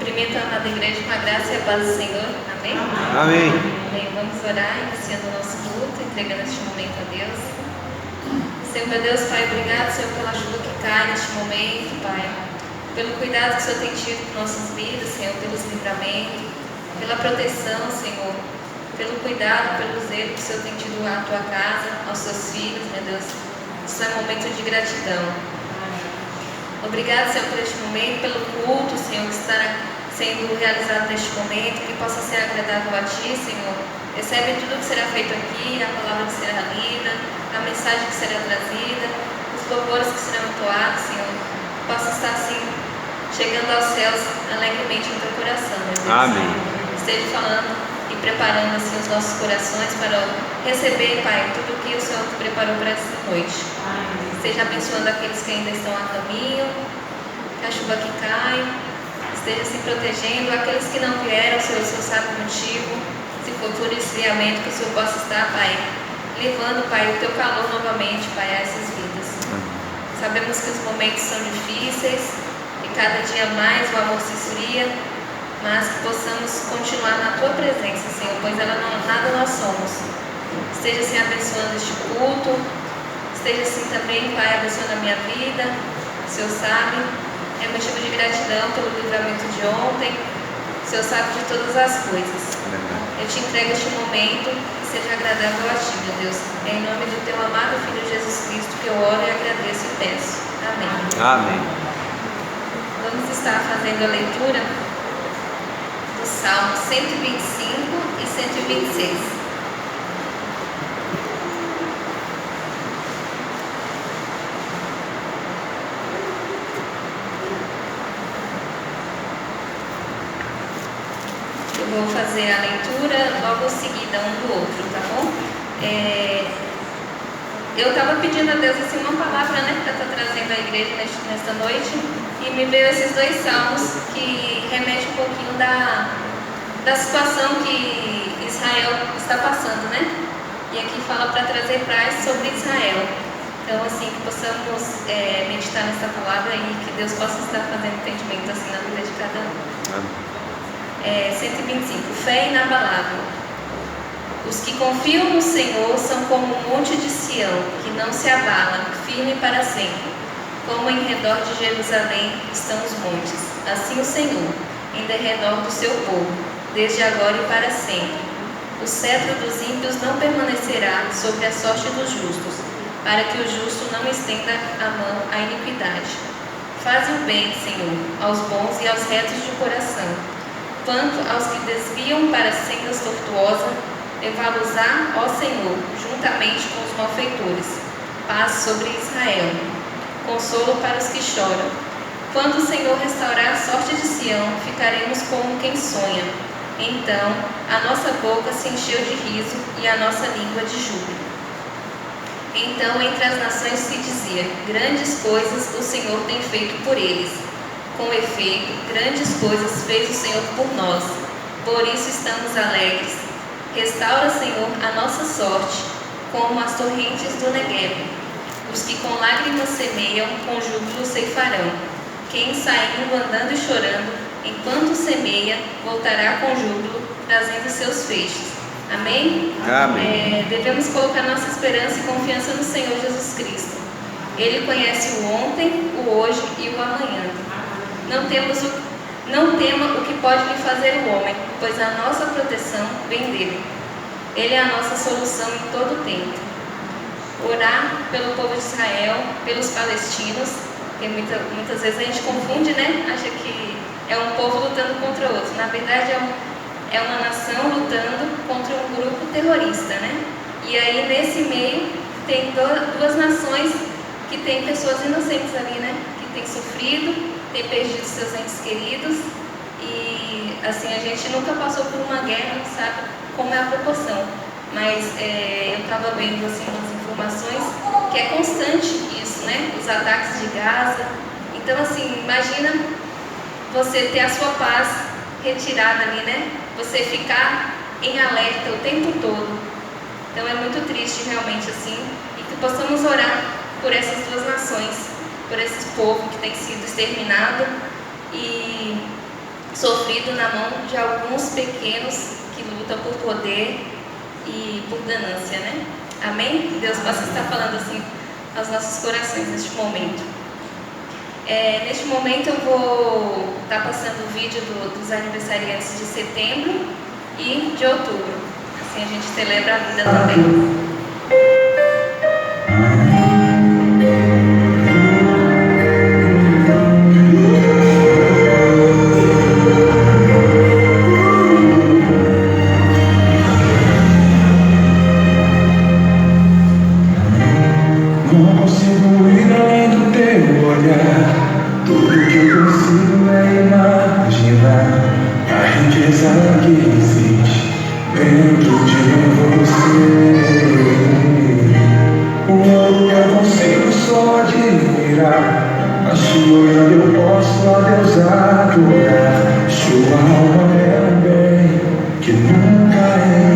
Cumprimento a amada igreja com a graça e a paz do Senhor. Amém? Amém. Bem, vamos orar, iniciando o nosso culto, entregando este momento a Deus. Senhor, meu Deus, Pai, obrigado, Senhor, pela chuva que cai neste momento, Pai. Pelo cuidado que o Senhor tem tido com nossas vidas, Senhor, pelos livramentos, pela proteção, Senhor, pelo cuidado, pelo zelo que o Senhor tem tido à tua casa, aos seus filhos, meu Deus. Isso é um momento de gratidão. Obrigado, Senhor, por este momento, pelo culto, Senhor, que está sendo realizado neste momento, que possa ser agradável a Ti, Senhor. Recebe tudo que será feito aqui, a palavra que será lida, a mensagem que será trazida, os louvores que serão entoados, Senhor. Possa estar, assim, chegando aos céus alegremente no Teu coração, meu Deus. Amém. Esteja falando e preparando, assim, os nossos corações para receber, Pai, tudo o que o Senhor preparou para essa noite. Esteja abençoando aqueles que ainda estão a caminho, que a chuva que cai, esteja se protegendo, aqueles que não vieram, o Senhor sabe o motivo, se for por esfriamento, que o Senhor possa estar, Pai, levando, Pai, o Teu calor novamente, Pai, a essas vidas. Sabemos que os momentos são difíceis, e cada dia mais o amor se esfria, mas que possamos continuar na Tua presença, Senhor, pois nada nós somos. Esteja se abençoando este culto, esteja assim também, Pai, abençoando a minha vida. O Senhor sabe, é motivo de gratidão pelo livramento de ontem. O Senhor sabe de todas as coisas. Eu te entrego este momento, que seja agradável a Ti, meu Deus. É em nome do Teu amado Filho Jesus Cristo que eu oro e agradeço e peço. Amém. Amém. Vamos estar fazendo a leitura do Salmo 125 e 126. Vou fazer a leitura logo em seguida um do outro, tá bom? Eu estava pedindo a Deus assim, uma palavra, né, para estar trazendo à igreja nesta noite, e me veio esses dois salmos que remetem um pouquinho da situação que Israel está passando, né? E aqui fala para trazer paz sobre Israel. Então, assim, que possamos meditar nessa palavra e que Deus possa estar fazendo entendimento assim na vida de cada um. Amém. 125. Fé inabalável. Os que confiam no Senhor são como o monte de Sião, que não se abala, firme para sempre. Como em redor de Jerusalém estão os montes, assim o Senhor, em derredor do seu povo, desde agora e para sempre. O cetro dos ímpios não permanecerá sobre a sorte dos justos, para que o justo não estenda a mão à iniquidade. Faze o bem, Senhor, aos bons e aos retos de coração. Quanto aos que desviam para sendas tortuosas, levá-los-á, ó Senhor, juntamente com os malfeitores. Paz sobre Israel. Consolo para os que choram. Quando o Senhor restaurar a sorte de Sião, ficaremos como quem sonha. Então, a nossa boca se encheu de riso e a nossa língua de júbilo. Então, entre as nações se dizia: grandes coisas o Senhor tem feito por eles. Com efeito, grandes coisas fez o Senhor por nós, por isso estamos alegres. Restaura, Senhor, a nossa sorte, como as torrentes do Negueb. Os que com lágrimas semeiam, com júbilo ceifarão. Quem saindo, andando e chorando, enquanto semeia, voltará com júbilo, trazendo seus feixes. Amém? Amém. Devemos colocar nossa esperança e confiança no Senhor Jesus Cristo. Ele conhece o ontem, o hoje e o amanhã. Não tema o que pode lhe fazer o homem, pois a nossa proteção vem dele. Ele é a nossa solução em todo o tempo. Orar pelo povo de Israel, pelos palestinos, porque muitas vezes a gente confunde, né? Acha que é um povo lutando contra outro. Na verdade, é uma nação lutando contra um grupo terrorista, né? E aí, nesse meio, tem duas nações que têm pessoas inocentes ali, né? Que têm sofrido, ter perdido seus entes queridos e assim, a gente nunca passou por uma guerra, não sabe como é a proporção, mas eu estava vendo assim umas informações que é constante isso, né? Os ataques de Gaza. Então, assim, imagina você ter a sua paz retirada ali, né? Você ficar em alerta o tempo todo. Então é muito triste realmente assim, e que possamos orar por essas duas nações, por esse povo que tem sido exterminado e sofrido na mão de alguns pequenos que lutam por poder e por ganância, né? Amém? Que Deus possa estar falando assim aos nossos corações neste momento. Neste momento eu vou estar passando o vídeo dos aniversariantes de setembro e de outubro. Assim a gente celebra a vida também. Não consigo ir além do teu olhar. Tudo que eu consigo é imaginar a riqueza que existe dentro de você. O ouro eu consigo só admirar, mas te olhando eu posso a Deus adorar. Sua alma é um bem que nunca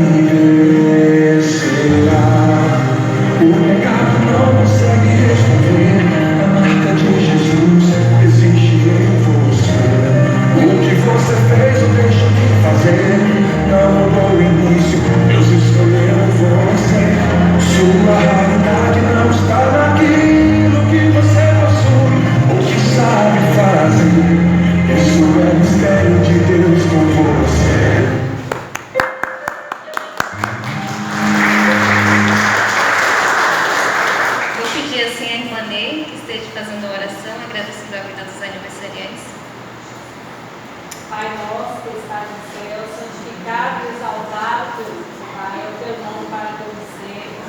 envelhecerá. O pecado não consegue responder. A marca de Jesus existe em você. O que você fez ou deixou de fazer não mudou o início. Deus escolheu você. Sua realidade não está naquilo que você possui ou que sabe fazer. Isso é o mistério de Deus com você. Fazendo a oração, agradecendo a vida dos aniversariantes. Pai nosso que está no céu, santificado e exaltado, Pai, é o teu nome para todos sempre.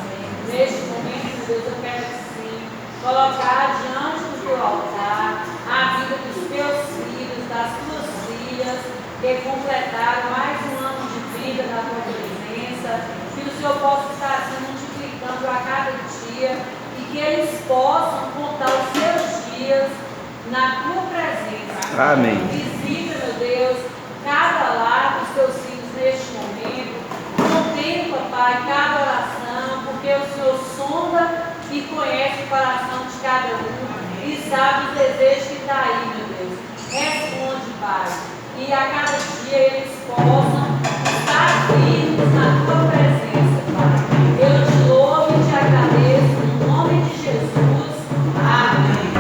Neste momento, Deus, eu quero sim colocar diante do teu altar a vida dos teus filhos, das tuas filhas, que completaram mais um ano de vida na tua presença, que o Senhor possa estar assim multiplicando a cada dia. Que eles possam contar os seus dias na tua presença. Amém. Visita, meu Deus, cada lar dos teus filhos neste momento. Contempla, Pai, cada oração, porque o Senhor sonda e conhece o coração de cada um e sabe os desejos que está aí, meu Deus. Responde, Pai, e a cada dia eles possam estar firmes na tua presença, Pai. Eu te louvo e te agradeço. Em nome de Jesus, amém.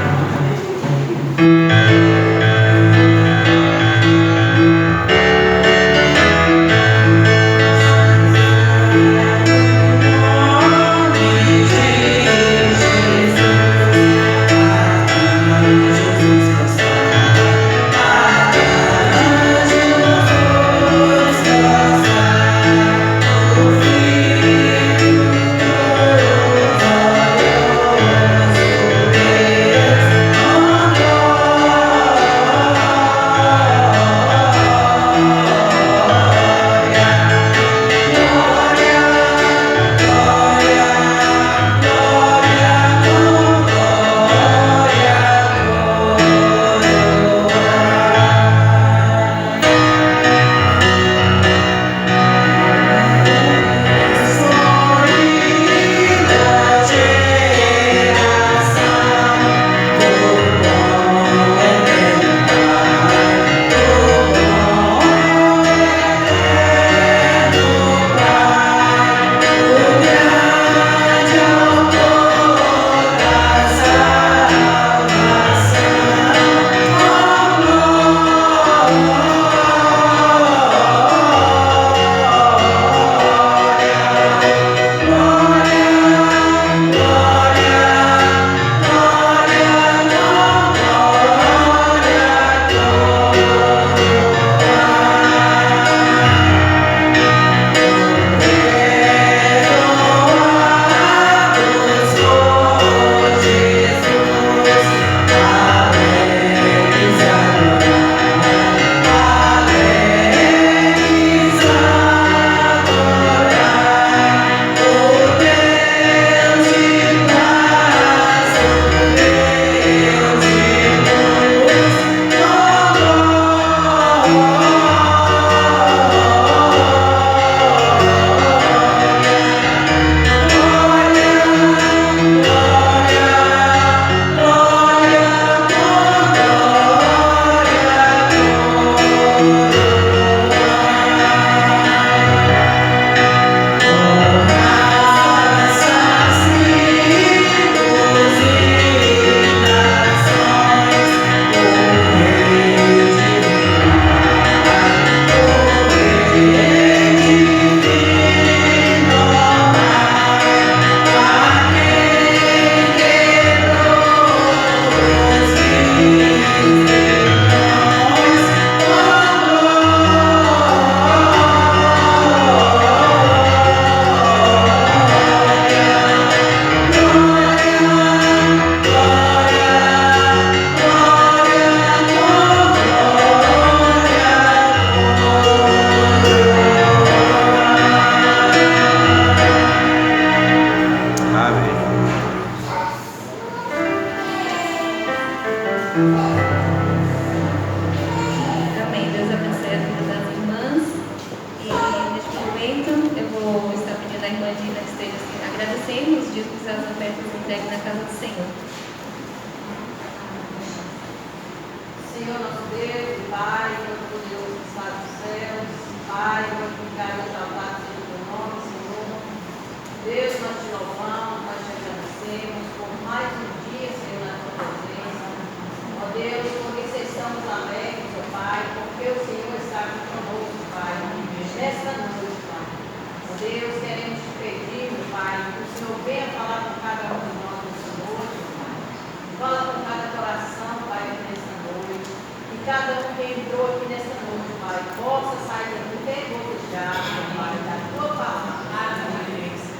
cada um que entrou aqui nessa noite, Pai, possa sair daqui bem gostejado, Pai, da tua palavra.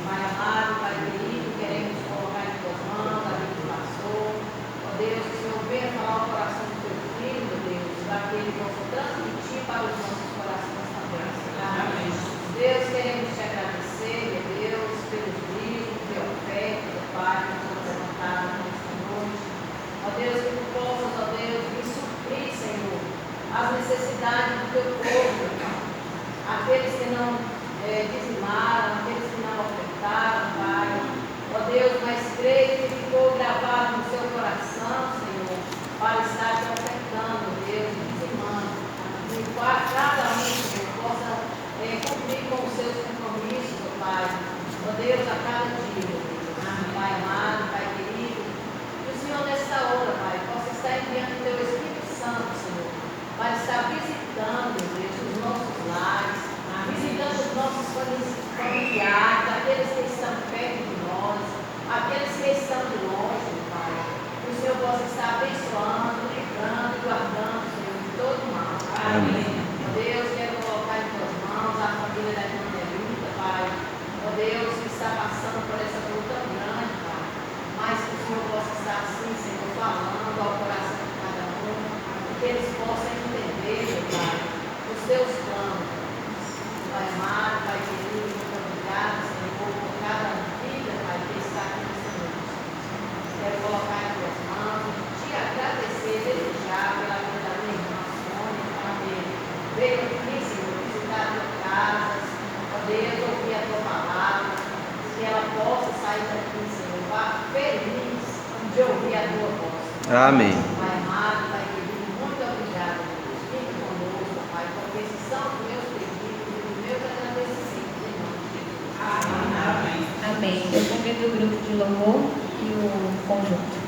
Pai amado, Pai querido, queremos colocar em tuas mãos a vida do pastor. Ó Deus, que o Senhor venha falar o coração do teu filho, meu Deus, para que ele possa transmitir para os nossos corações também. Amém. Deus, queremos te agradecer, meu Deus, pelos livros, pela oferta, meu Pai, que nos levantaram nesta noite. Ó Deus, que tu possas, ó Deus, me suprir, Senhor, as necessidades do teu povo, aqueles que não dizimaram, aqueles que não ofertaram, Pai. Ó Deus, mas creio que ficou gravado no seu coração, Senhor, para estar te ofertando, Deus, dizimando. E cada um, Senhor, possa cumprir com os seus compromissos, Pai. Ó Deus, a cada dia, Deus. Pai amado, Pai querido. Que o Senhor, nessa hora, Pai, possa estar enviando o teu Espírito Santo, Senhor, para estar visitando, Deus, os nossos lares, visitando os nossos familiares, aqueles que estão perto de nós, aqueles que estão de longe, Pai. Que o Senhor possa estar abençoando, livrando e guardando, Senhor, de todo mal. Amém. Ó Deus, quero colocar em tuas mãos a família da irmã Nelita, Pai. Ó Deus, que está passando por essa luta grande, Pai. Mas que o Senhor possa estar assim, Senhor, falando ao coração de cada um, e que eles possam entender, meu Pai, os teus planos. Pai amado, Pai querido, muito obrigado, Senhor, por cada vida, Pai, que está aqui nessa noite. Quero colocar em tuas mãos e te agradecer, desejar pela vida da minha irmã Sônia, Pai. Veio aqui, Senhor, visitar a tua casa, ó Deus, ouvir a tua palavra, que ela possa sair daqui, Senhor, feliz de ouvir a tua voz. Amém. Pai amado, Pai querido, muito obrigado, Deus. Fique conosco, Pai, porque esses são os meus pedidos e os meus agradecimentos, em nome de Jesus. Amém. Amém. Eu convido o grupo de louvor e o conjunto.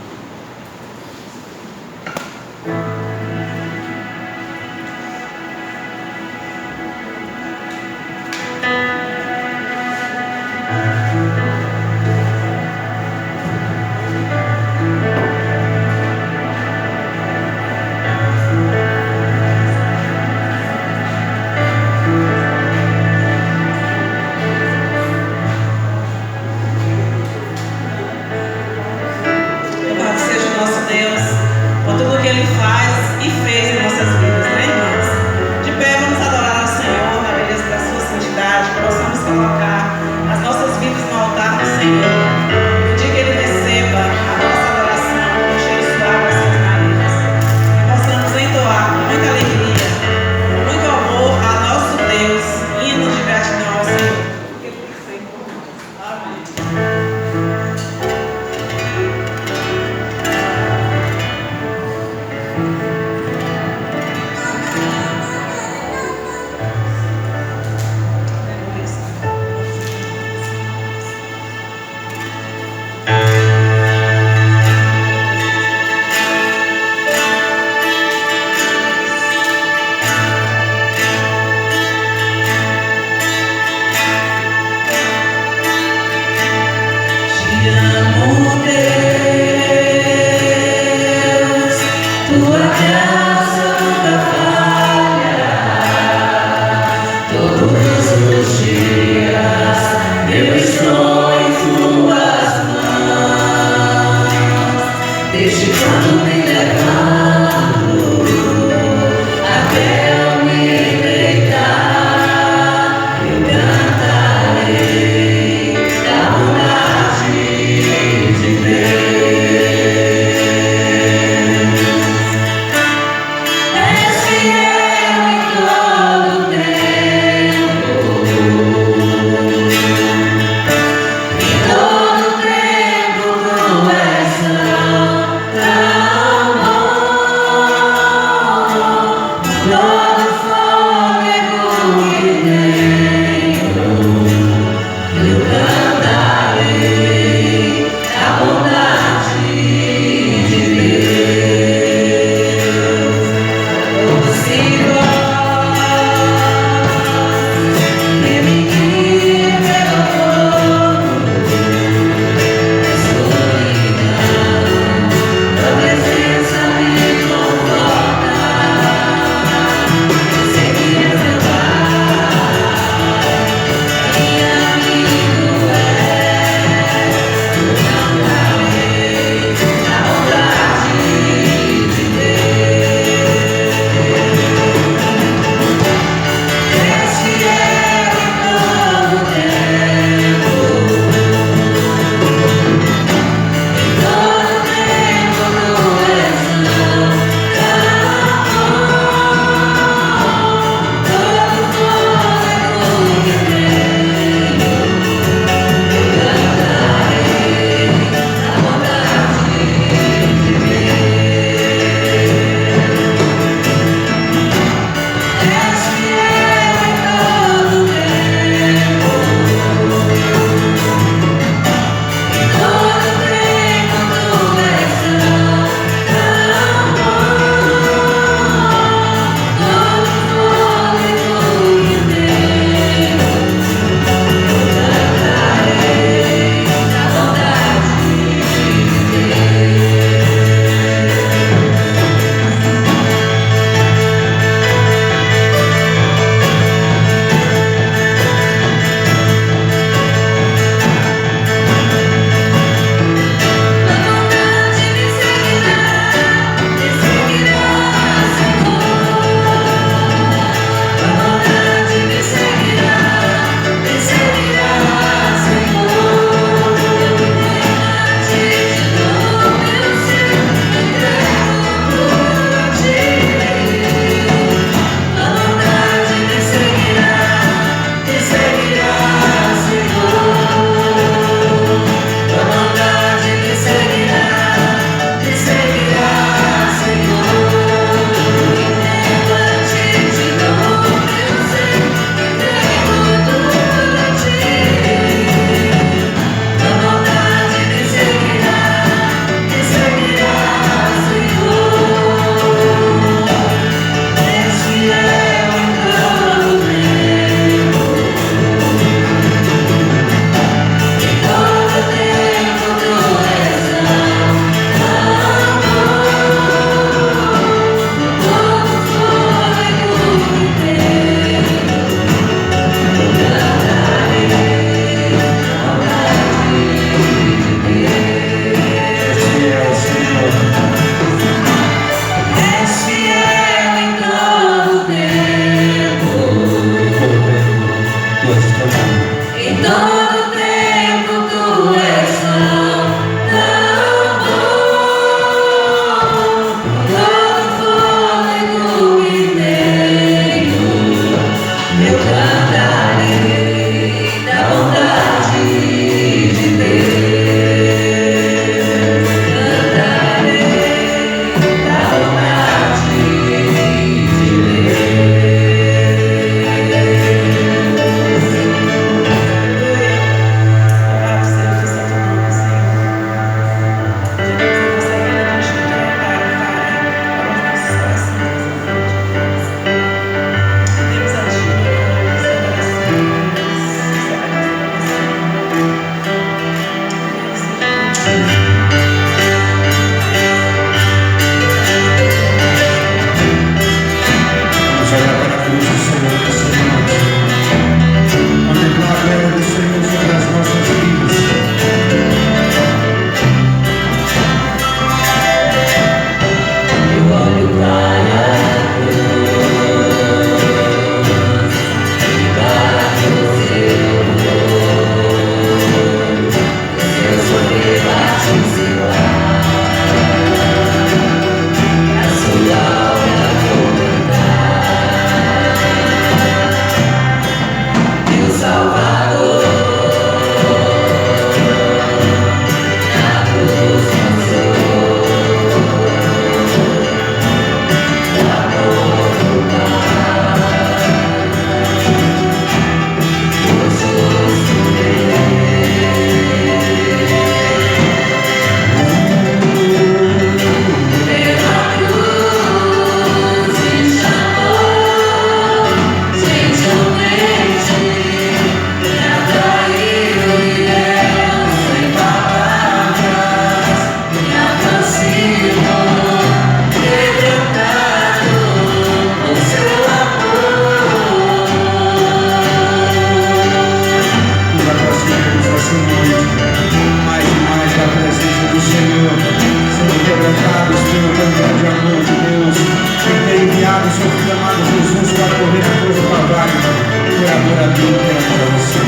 para mim, eu quero para você.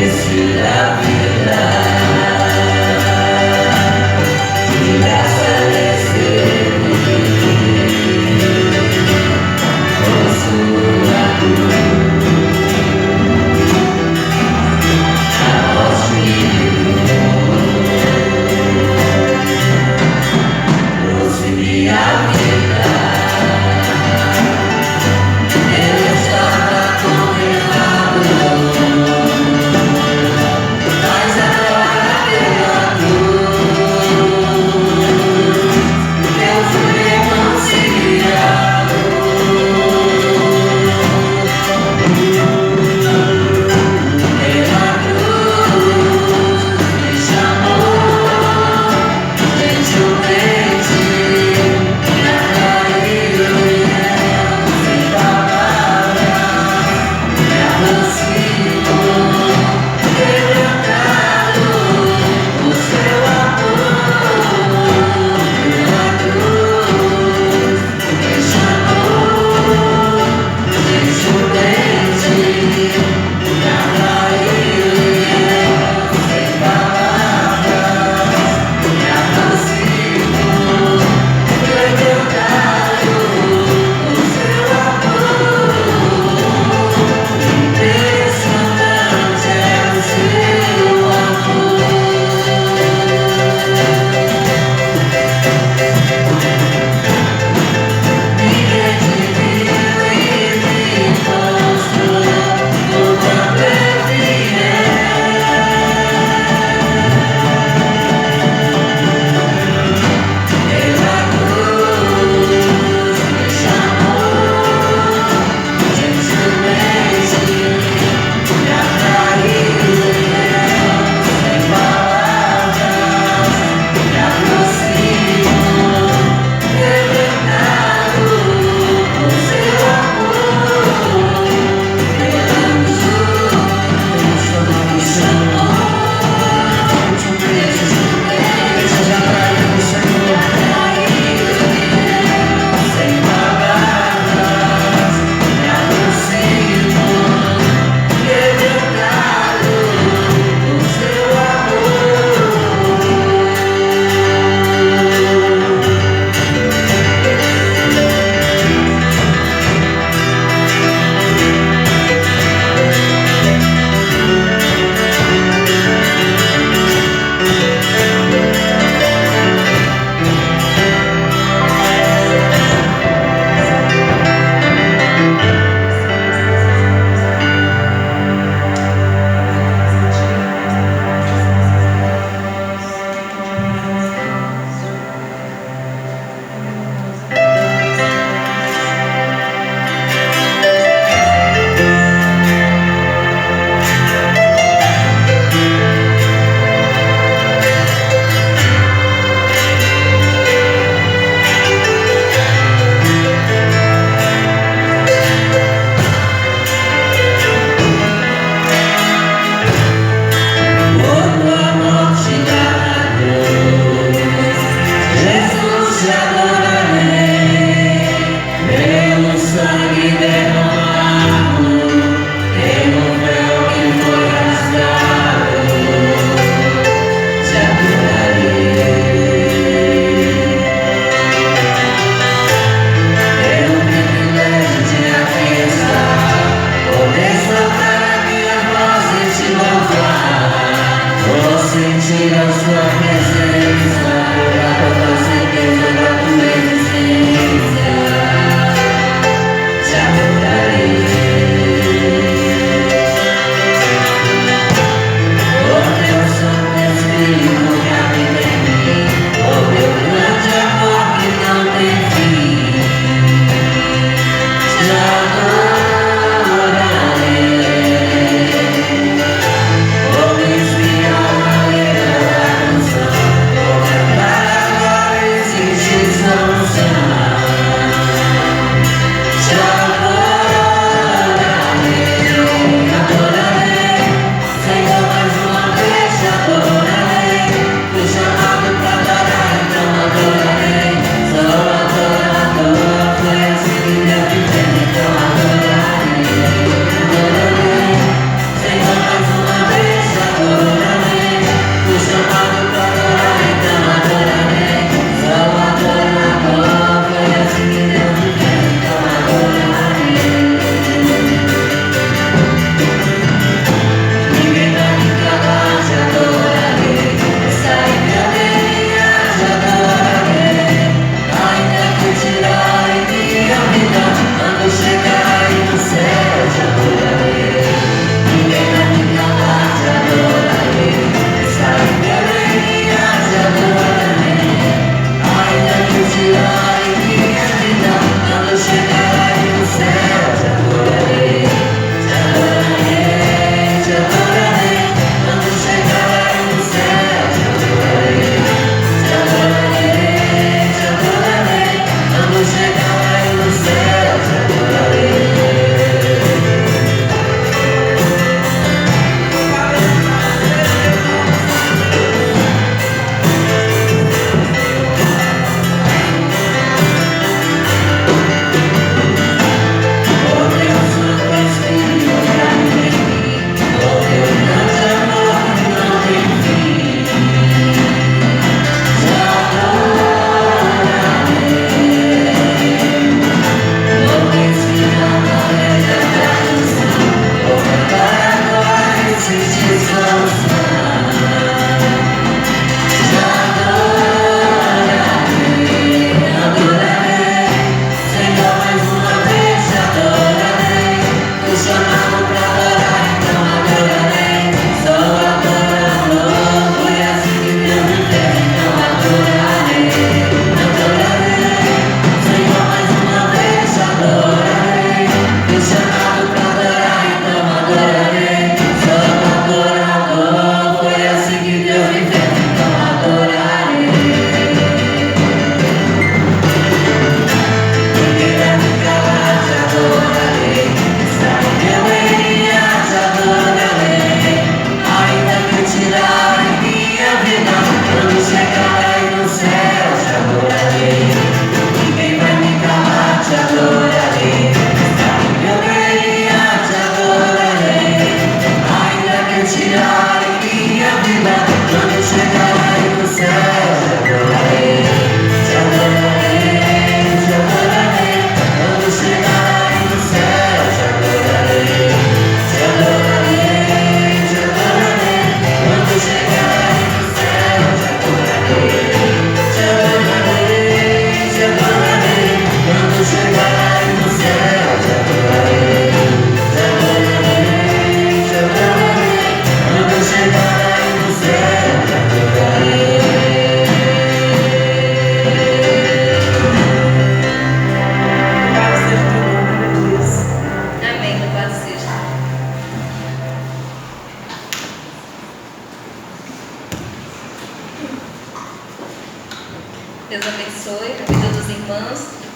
Esse da vida me dessa receber com sua cruz, a voz trouxe-me a vida. Eu estou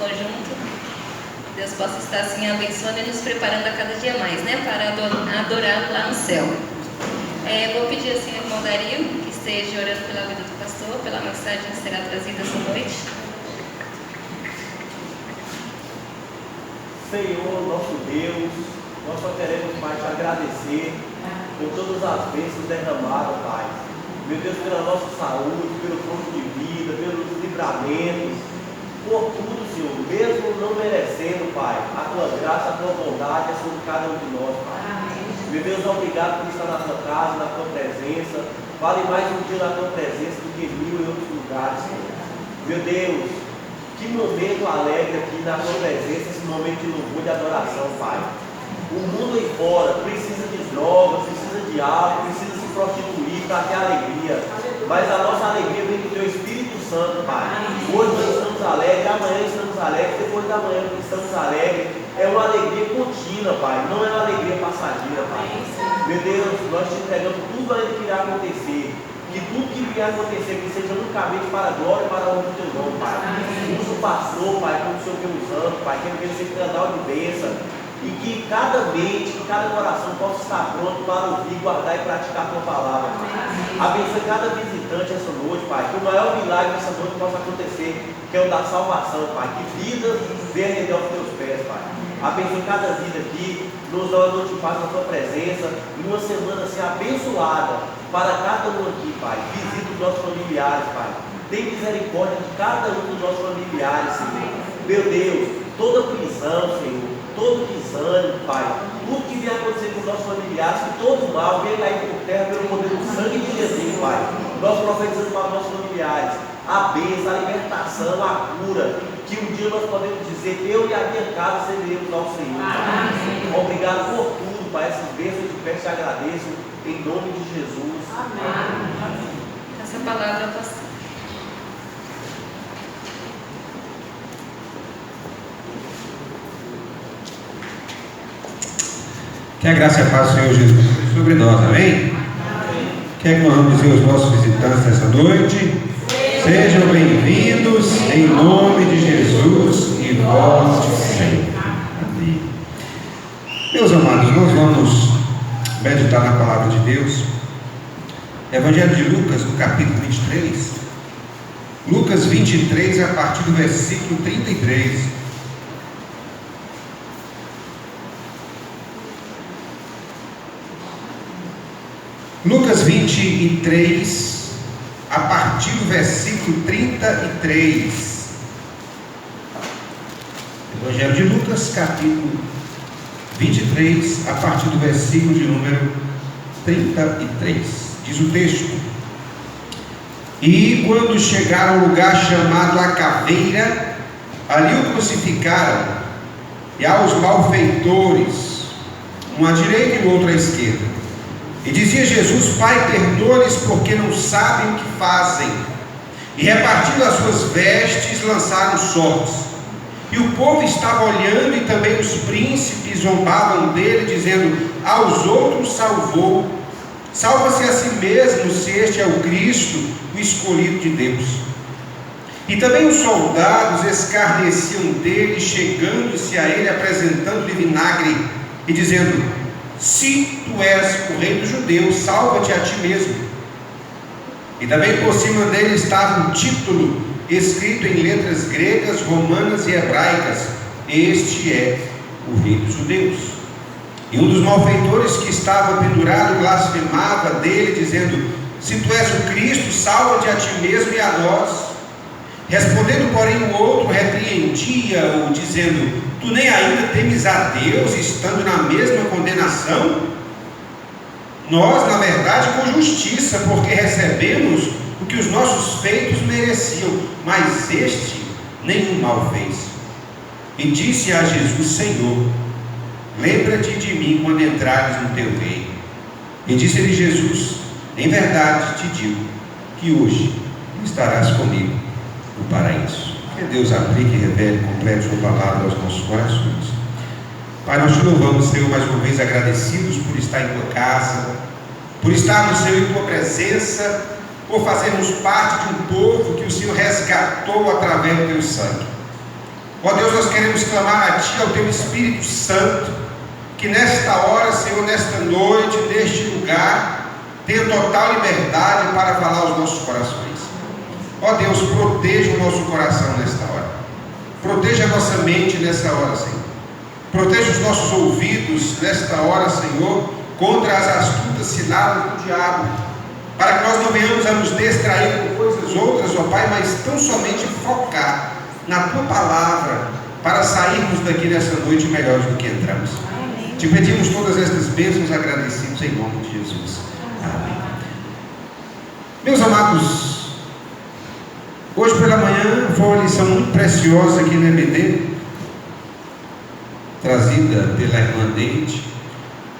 conjunto. Deus possa estar assim abençoando e nos preparando a cada dia mais, né? Para adorá-lo lá no céu. Vou pedir assim ao irmão Dario que esteja orando pela vida do pastor, pela mensagem que será trazida essa noite. Senhor, nosso Deus, nós só queremos, Pai, te agradecer por todas as bênçãos derramadas, Pai. Meu Deus, pela nossa saúde, pelo ponto de vida, pelos livramentos, por tudo, Senhor, mesmo não merecendo, Pai, a tua graça, a tua bondade é sobre cada um de nós, Pai. Meu Deus, obrigado por estar na tua casa, na tua presença. Vale mais um dia na tua presença do que 1000 em outros lugares, Senhor. Meu Deus, que momento alegre aqui na tua presença, esse momento de louvor, de adoração, Pai. O mundo aí fora precisa de drogas, precisa de álcool, precisa se prostituir para ter alegria. Mas a nossa alegria vem do teu Espírito Santo, Pai. Hoje nós estamos alegres, amanhã estamos alegres, depois da manhã estamos alegres. É uma alegria contínua, Pai. Não é uma alegria passageira, Pai. Meu Deus, nós te entregamos tudo ainda que irá acontecer. Que tudo que vier acontecer, que seja unicamente para a glória e para a honra do teu nome, Pai. Usa o pastor, Pai, como o Senhor vem usando, Pai, que ele seja canal de bênção. E que cada mente, que cada coração possa estar pronto para ouvir, guardar e praticar a tua palavra, Pai. Abençoe cada visitante essa noite, Pai. Que o maior milagre dessa noite possa acontecer, que é o da salvação, Pai. Que vida venha render aos teus pés, Pai. Abençoe cada vida aqui, nos dá uma noite de paz na tua presença, e uma semana assim abençoada para cada um aqui, Pai. Visita os nossos familiares, Pai. Tem misericórdia de cada um dos nossos familiares, Senhor. Meu Deus, toda prisão, Senhor, todo desânimo, Pai, tudo que vier acontecer com os nossos familiares, que todo mal venha cair por terra pelo poder do sangue de Jesus, Pai. Nós profetizamos para os nossos familiares a bênção, a libertação, a cura, que um dia nós podemos dizer, eu e a minha casa serviremos ao Senhor, Pai. Obrigado por tudo, Pai, essas bênçãos de pé te agradeço, em nome de Jesus. Amém. Essa palavra, pastor. Que a graça e a paz do Senhor Jesus seja sobre nós, amém? Quer que nós vamos dizer aos nossos visitantes nessa noite? Sejam bem-vindos em nome de Jesus e volte sempre. Amém. Meus amados, nós vamos meditar na palavra de Deus. Evangelho de Lucas, no capítulo 23. Lucas 23, a partir do versículo 33. Lucas 23, a partir do versículo 33. Evangelho de Lucas, capítulo 23, a partir do versículo de número 33. Diz o texto: E quando chegaram ao lugar chamado a Caveira, ali o crucificaram, e aos malfeitores, um à direita e o outro à esquerda. E dizia Jesus: Pai, perdoa-lhes, porque não sabem o que fazem. E repartindo as suas vestes, lançaram sortes. E o povo estava olhando, e também os príncipes zombavam dele, dizendo: aos outros salvou, salva-se a si mesmo, se este é o Cristo, o escolhido de Deus. E também os soldados escarneciam dele, chegando-se a ele, apresentando-lhe vinagre, e dizendo: se tu és o rei dos judeus, salva-te a ti mesmo. E também por cima dele estava um título escrito em letras gregas, romanas e hebraicas: este é o rei dos judeus. E um dos malfeitores que estava pendurado blasfemava dele, dizendo: se tu és o Cristo, salva-te a ti mesmo e a nós. Respondendo, porém, o outro repreendia-o, dizendo: tu nem ainda temes a Deus, estando na mesma condenação? Nós, na verdade, com justiça, porque recebemos o que os nossos feitos mereciam, mas este nenhum mal fez. E disse a Jesus: Senhor, lembra-te de mim quando entrares no teu reino. E disse-lhe Jesus: em verdade te digo que hoje estarás comigo no paraíso. Que Deus aplique e revele complete sua palavra aos nossos corações. Pai, nós te louvamos, Senhor, mais uma vez agradecidos por estar em tua casa, por estarmos, Senhor, em tua presença, por fazermos parte de um povo que o Senhor resgatou através do teu sangue. Ó Deus, nós queremos clamar a Ti, ao Teu Espírito Santo, que nesta hora, Senhor, nesta noite, neste lugar, tenha total liberdade para falar aos nossos corações. Ó Deus, proteja o nosso coração nesta hora. Proteja a nossa mente nesta hora, Senhor. Proteja os nossos ouvidos nesta hora, Senhor, contra as astutas ciladas do diabo, para que nós não venhamos a nos distrair com coisas outras, ó Pai, mas tão somente focar na Tua palavra, para sairmos daqui nessa noite melhores do que entramos. Amém. Te pedimos todas estas bênçãos agradecidos em nome de Jesus. Amém. Meus amados, hoje pela manhã foi uma lição muito preciosa aqui na EBD, trazida pela irmã Deide,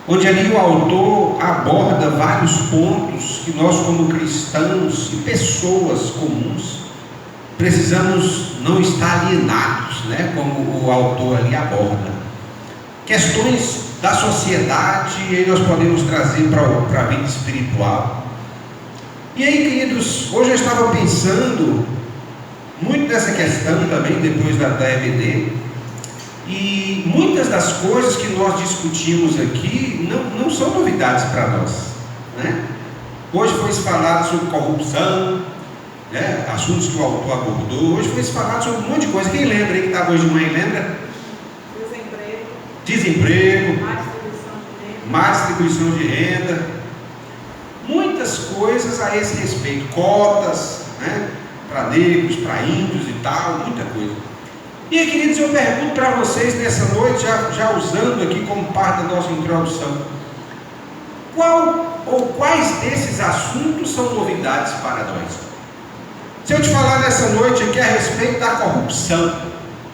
onde ali o autor aborda vários pontos que nós, como cristãos e pessoas comuns, precisamos não estar alienados, né? Como o autor ali aborda. Questões da sociedade, e aí nós podemos trazer para a vida espiritual. E aí, queridos, hoje eu estava pensando muito nessa questão também, depois da EBD, e muitas das coisas que nós discutimos aqui não são novidades para nós, né? Hoje foi falado sobre corrupção, né? Assuntos que o autor abordou. Hoje foi falado sobre um monte de coisa. Quem lembra aí que estava hoje de manhã, lembra? Desemprego, má distribuição de renda, muitas coisas a esse respeito, cotas, né? Para negros, para índios e tal, muita coisa. E aí, queridos, eu pergunto para vocês nessa noite, já usando aqui como parte da nossa introdução, qual ou quais desses assuntos são novidades para nós? Se eu te falar nessa noite aqui a respeito da corrupção,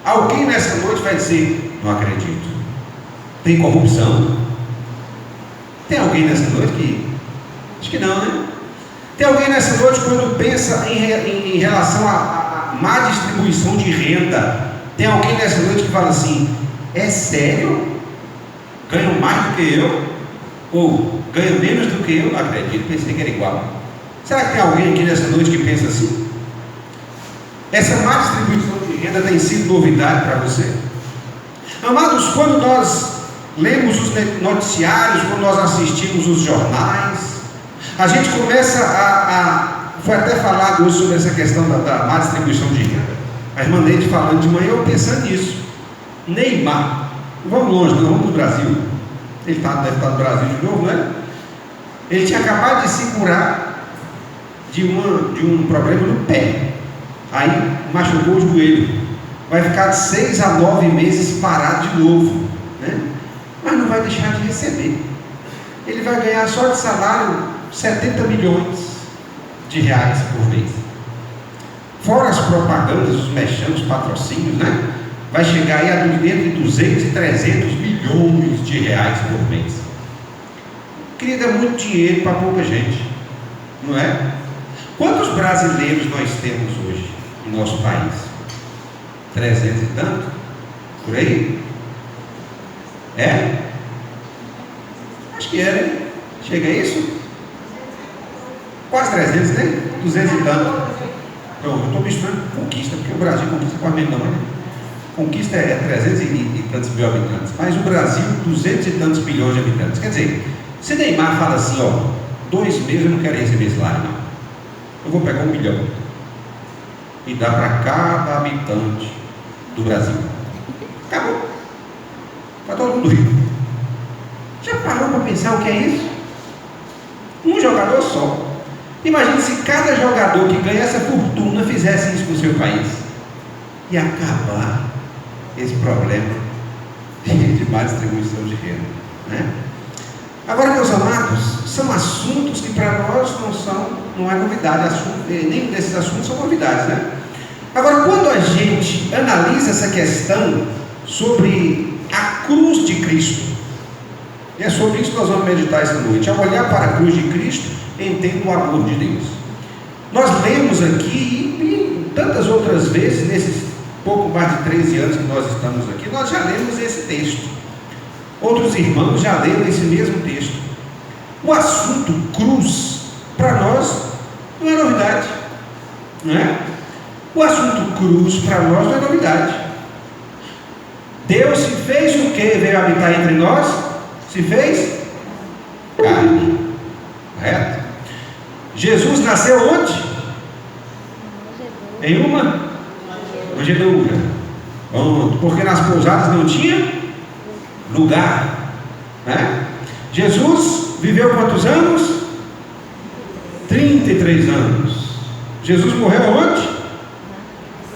alguém nessa noite vai dizer: não acredito, tem corrupção? Tem alguém nessa noite que... acho que não, né? Tem alguém nessa noite, quando pensa em relação à má distribuição de renda, tem alguém nessa noite que fala assim: é sério? Ganham mais do que eu? Ou ganham menos do que eu? Não acredito, pensei que era igual. Será que tem alguém aqui nessa noite que pensa assim? Essa má distribuição de renda tem sido novidade para você? Amados, quando nós lemos os noticiários, quando nós assistimos os jornais, a gente começa foi até falado hoje sobre essa questão da má distribuição de renda. A irmã Neide falando de manhã, eu pensando nisso. Neymar, vamos longe, não vamos para o Brasil. Ele deve estar no Brasil de novo, né? Ele tinha acabado de se curar de um problema no pé. Aí machucou o joelho. Vai ficar de 6 a 9 meses parado de novo, né? Mas não vai deixar de receber. Ele vai ganhar só de salário 70 milhões de reais por mês. Fora as propagandas, os merchan, os patrocínios, né? Vai chegar aí a entre 200 e 300 milhões de reais por mês. Querido, é muito dinheiro para pouca gente, não é? Quantos brasileiros nós temos hoje no nosso país? 300 e tanto? Por aí? É? Acho que é, né? Chega a isso? Quase 300, né? 200 e tanto. Pronto, eu estou misturando conquista, porque o Brasil conquista com a menor, né? Conquista é 300 e tantos mil habitantes, mas o Brasil 200 e tantos milhões de habitantes. Quer dizer, se Neymar fala assim, ó, 2 meses eu não quero receber salário, não. Eu vou pegar 1 milhão e dar para cada habitante do Brasil. Acabou. Está todo mundo rico. Já parou para pensar o que é isso? Um jogador só. Imagine se cada jogador que ganha essa fortuna fizesse isso com o seu país. E acabar esse problema de má distribuição de renda, né? Agora, meus amados, são assuntos que para nós não é novidade. Nenhum desses assuntos são novidades, né? Agora, quando a gente analisa essa questão sobre a cruz de Cristo, e é sobre isso que nós vamos meditar essa noite. Ao olhar para a cruz de Cristo, entendo o amor de Deus. Nós lemos aqui, e tantas outras vezes, nesses pouco mais de 13 anos que nós estamos aqui, nós já lemos esse texto. Outros irmãos já leram esse mesmo texto. O assunto cruz, para nós, não é novidade, não é? O assunto cruz, para nós, não é novidade. Deus se fez o que? Veio habitar entre nós? Se fez carne. Correto? Jesus nasceu onde? Em uma manjedoura. Porque nas pousadas não tinha lugar, né? Jesus viveu quantos anos? 33 anos. Jesus morreu onde?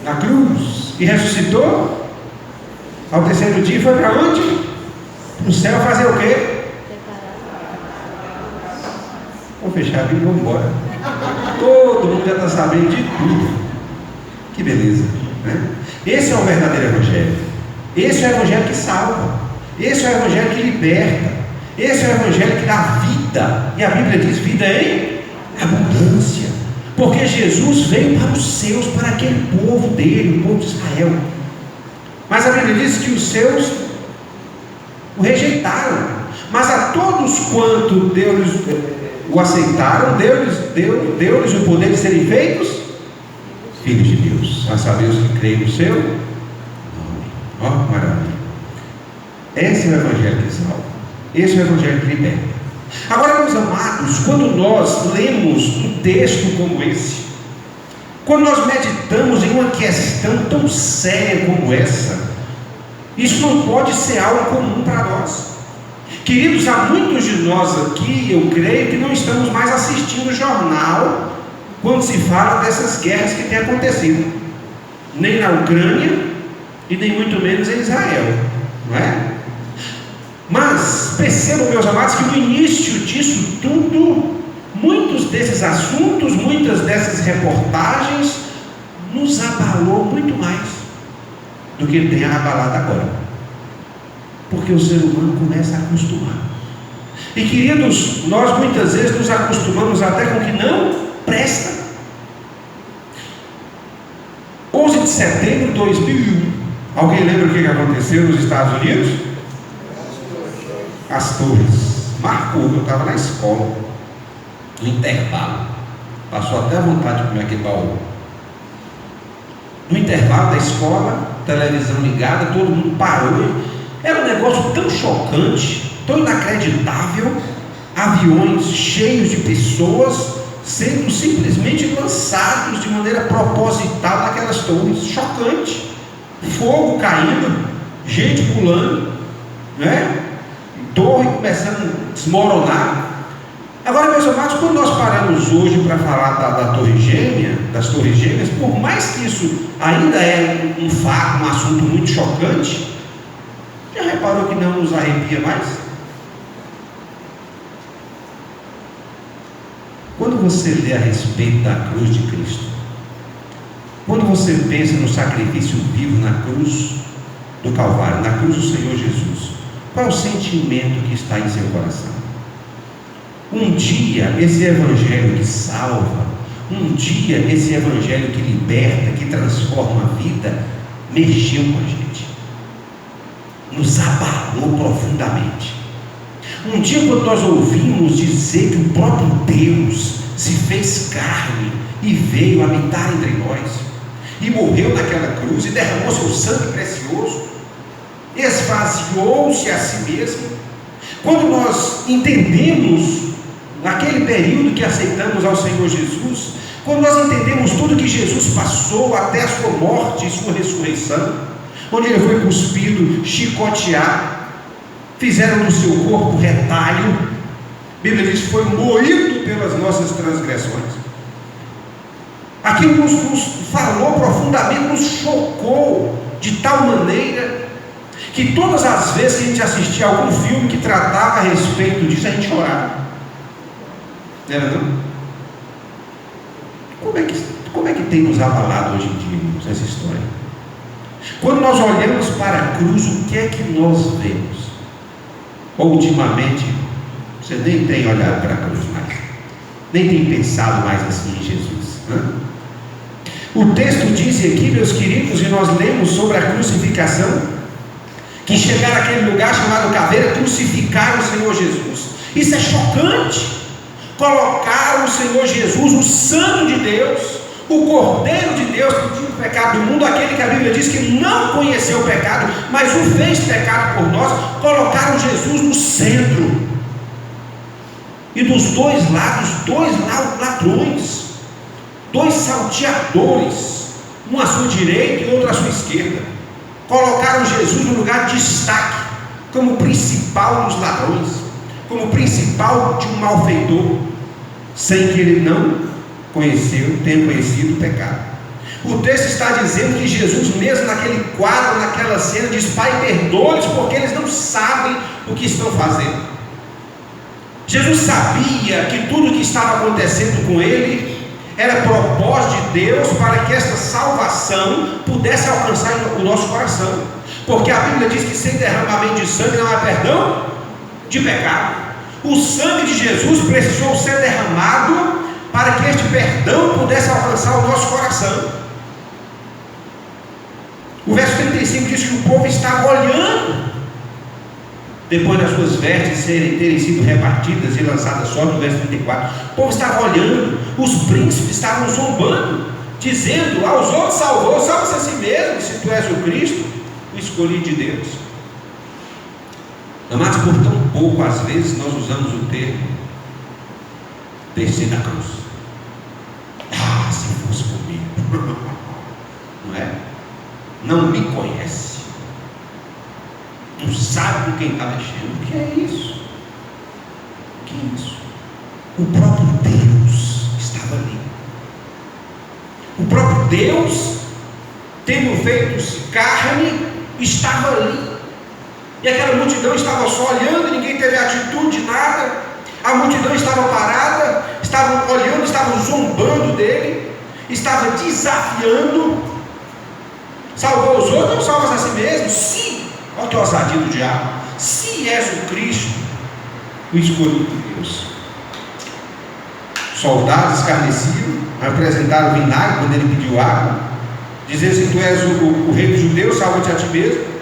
Na cruz. E ressuscitou ao terceiro dia. Foi para onde? Para o céu fazer o quê? Vou fechar a Bíblia e vamos embora. Todo mundo já está sabendo de tudo. Que beleza, né? Esse é o verdadeiro evangelho. Esse é o evangelho que salva. Esse é o evangelho que liberta. Esse é o evangelho que dá vida. E a Bíblia diz vida em abundância. Porque Jesus veio para os seus, para aquele povo dele, o povo de Israel. Mas a Bíblia diz que os seus o rejeitaram. Mas a todos quanto Deus o aceitaram, deu-lhes o poder de serem feitos filhos de Deus, a saber os que creem no seu nome. Ó, maravilha. Esse é o evangelho que salva. Esse é o evangelho que liberta. Agora, meus amados, quando nós lemos um texto como esse, quando nós meditamos em uma questão tão séria como essa, isso não pode ser algo comum para nós. Queridos, há muitos de nós aqui, eu creio, que não estamos mais assistindo o jornal quando se fala dessas guerras que têm acontecido, nem na Ucrânia e nem muito menos em Israel, não é? Mas percebam, meus amados, que no início disso tudo, muitos desses assuntos, muitas dessas reportagens nos abalou muito mais do que tem abalado agora, porque o ser humano começa a acostumar. E queridos, nós muitas vezes nos acostumamos até com o que não presta. 11 de setembro de 2001, alguém lembra o que aconteceu nos Estados Unidos? As torres. Marcou, eu estava na escola, no intervalo, passou até a vontade de comer aquele baú. No intervalo da escola, televisão ligada, todo mundo parou. Era um negócio tão chocante, tão inacreditável, aviões cheios de pessoas sendo simplesmente lançados de maneira proposital naquelas torres. Chocante. Fogo caindo, gente pulando, né? Torre começando a desmoronar. Agora, meus amados, quando nós paramos hoje para falar da Torre Gêmea, das Torres Gêmeas, por mais que isso ainda é um fato, um assunto muito chocante, já reparou que não nos arrepia mais? Quando você lê a respeito da cruz de Cristo, quando você pensa no sacrifício vivo na cruz do Calvário, na cruz do Senhor Jesus, qual é o sentimento que está em seu coração? Um dia esse evangelho que salva, um dia esse evangelho que liberta, que transforma a vida, mexeu com a gente, nos abalou profundamente. Um dia, quando nós ouvimos dizer que o próprio Deus se fez carne e veio habitar entre nós, e morreu naquela cruz, e derramou seu sangue precioso, esvaziou-se a si mesmo. Quando nós entendemos, naquele período que aceitamos ao Senhor Jesus, quando nós entendemos tudo que Jesus passou até a sua morte e sua ressurreição, onde ele foi cuspido, chicoteado, fizeram no seu corpo retalho, a Bíblia diz que foi moído pelas nossas transgressões. Aquilo nos falou profundamente, nos chocou de tal maneira que todas as vezes que a gente assistia a algum filme que tratava a respeito disso, a gente chorava. Não era não? Como é que tem nos abalado hoje em dia, irmãos, essa história? Quando nós olhamos para a cruz, o que é que nós vemos? Ou ultimamente, você nem tem olhado para a cruz mais, nem tem pensado mais assim em Jesus, né? O texto diz aqui, meus queridos, e nós lemos sobre a crucificação, que chegaram àquele lugar chamado Caveira, crucificaram o Senhor Jesus. Isso é chocante. Colocaram o Senhor Jesus, o Santo de Deus, O Cordeiro de Deus que tira o pecado do mundo, aquele que a Bíblia diz que não conheceu o pecado, mas o fez pecado por nós, colocaram Jesus no centro. E dos dois lados, dois ladrões, dois salteadores, um à sua direita e outro à sua esquerda. Colocaram Jesus no lugar de destaque, como principal dos ladrões, como principal de um malfeitor, sem que ele não tenha conhecido o pecado. O texto está dizendo que Jesus, mesmo naquele quadro, naquela cena, diz: Pai, perdoa-lhes, porque eles não sabem o que estão fazendo. Jesus sabia que tudo o que estava acontecendo com ele era propósito de Deus para que esta salvação pudesse alcançar o nosso coração, porque a Bíblia diz que sem derramamento de sangue não há perdão de pecado. O sangue de Jesus precisou ser derramado para que este perdão pudesse alcançar o nosso coração. O verso 35 diz que o povo estava olhando, depois das suas vestes terem sido repartidas e lançadas só. No verso 34, o povo estava olhando, os príncipes estavam zombando, dizendo: aos outros salvou, salva-se a si mesmo, se tu és o Cristo, o escolhido de Deus. Amados, por tão pouco às vezes nós usamos o termo descer da cruz. Ah, se fosse comigo. Não é? Não me conhece, não sabe com quem está mexendo. O que é isso? O que é isso? O próprio Deus estava ali. O próprio Deus, tendo feito carne, estava ali. E aquela multidão estava só olhando, ninguém teve atitude de nada. A multidão estava parada, estavam olhando, estavam zombando dele, estava desafiando. Salvou os outros, não salvas a si mesmo? Se, olha que ousadia do diabo, se és o Cristo, o escolhido de Deus. Soldados escarneciam, apresentaram vinagre quando ele pediu água, dizendo: se tu és o rei dos judeus, salva-te a ti mesmo.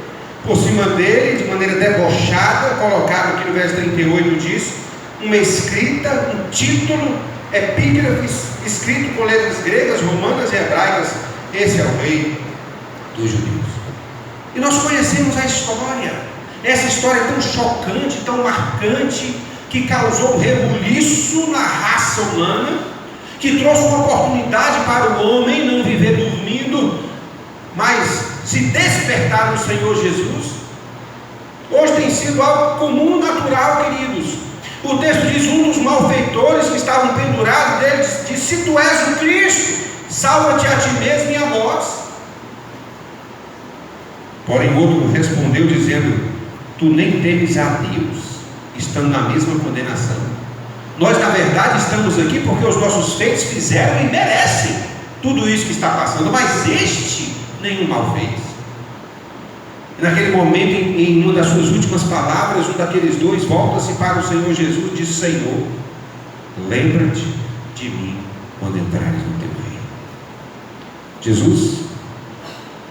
Por cima dele, de maneira debochada, colocaram aqui no verso 38, diz, uma escrita, um título, epígrafe, escrito com letras gregas, romanas e hebraicas: esse é o rei dos judeus. E nós conhecemos a história, essa história tão chocante, tão marcante, que causou um rebuliço na raça humana, que trouxe uma oportunidade para o homem não viver dormindo, mas se despertar no Senhor Jesus. Hoje tem sido algo comum, natural, queridos. O texto diz: um dos malfeitores que estavam pendurados dele diz: se tu és o Cristo, salva-te a ti mesmo e a nós. Porém outro respondeu dizendo: tu nem temes a Deus, estando na mesma condenação. Nós na verdade estamos aqui porque os nossos feitos fizeram e merecem tudo isso que está passando, mas este nenhum mal fez. E naquele momento, em uma das suas últimas palavras, um daqueles dois volta-se para o Senhor Jesus e diz: Senhor, lembra-te de mim quando entrares no teu reino. Jesus,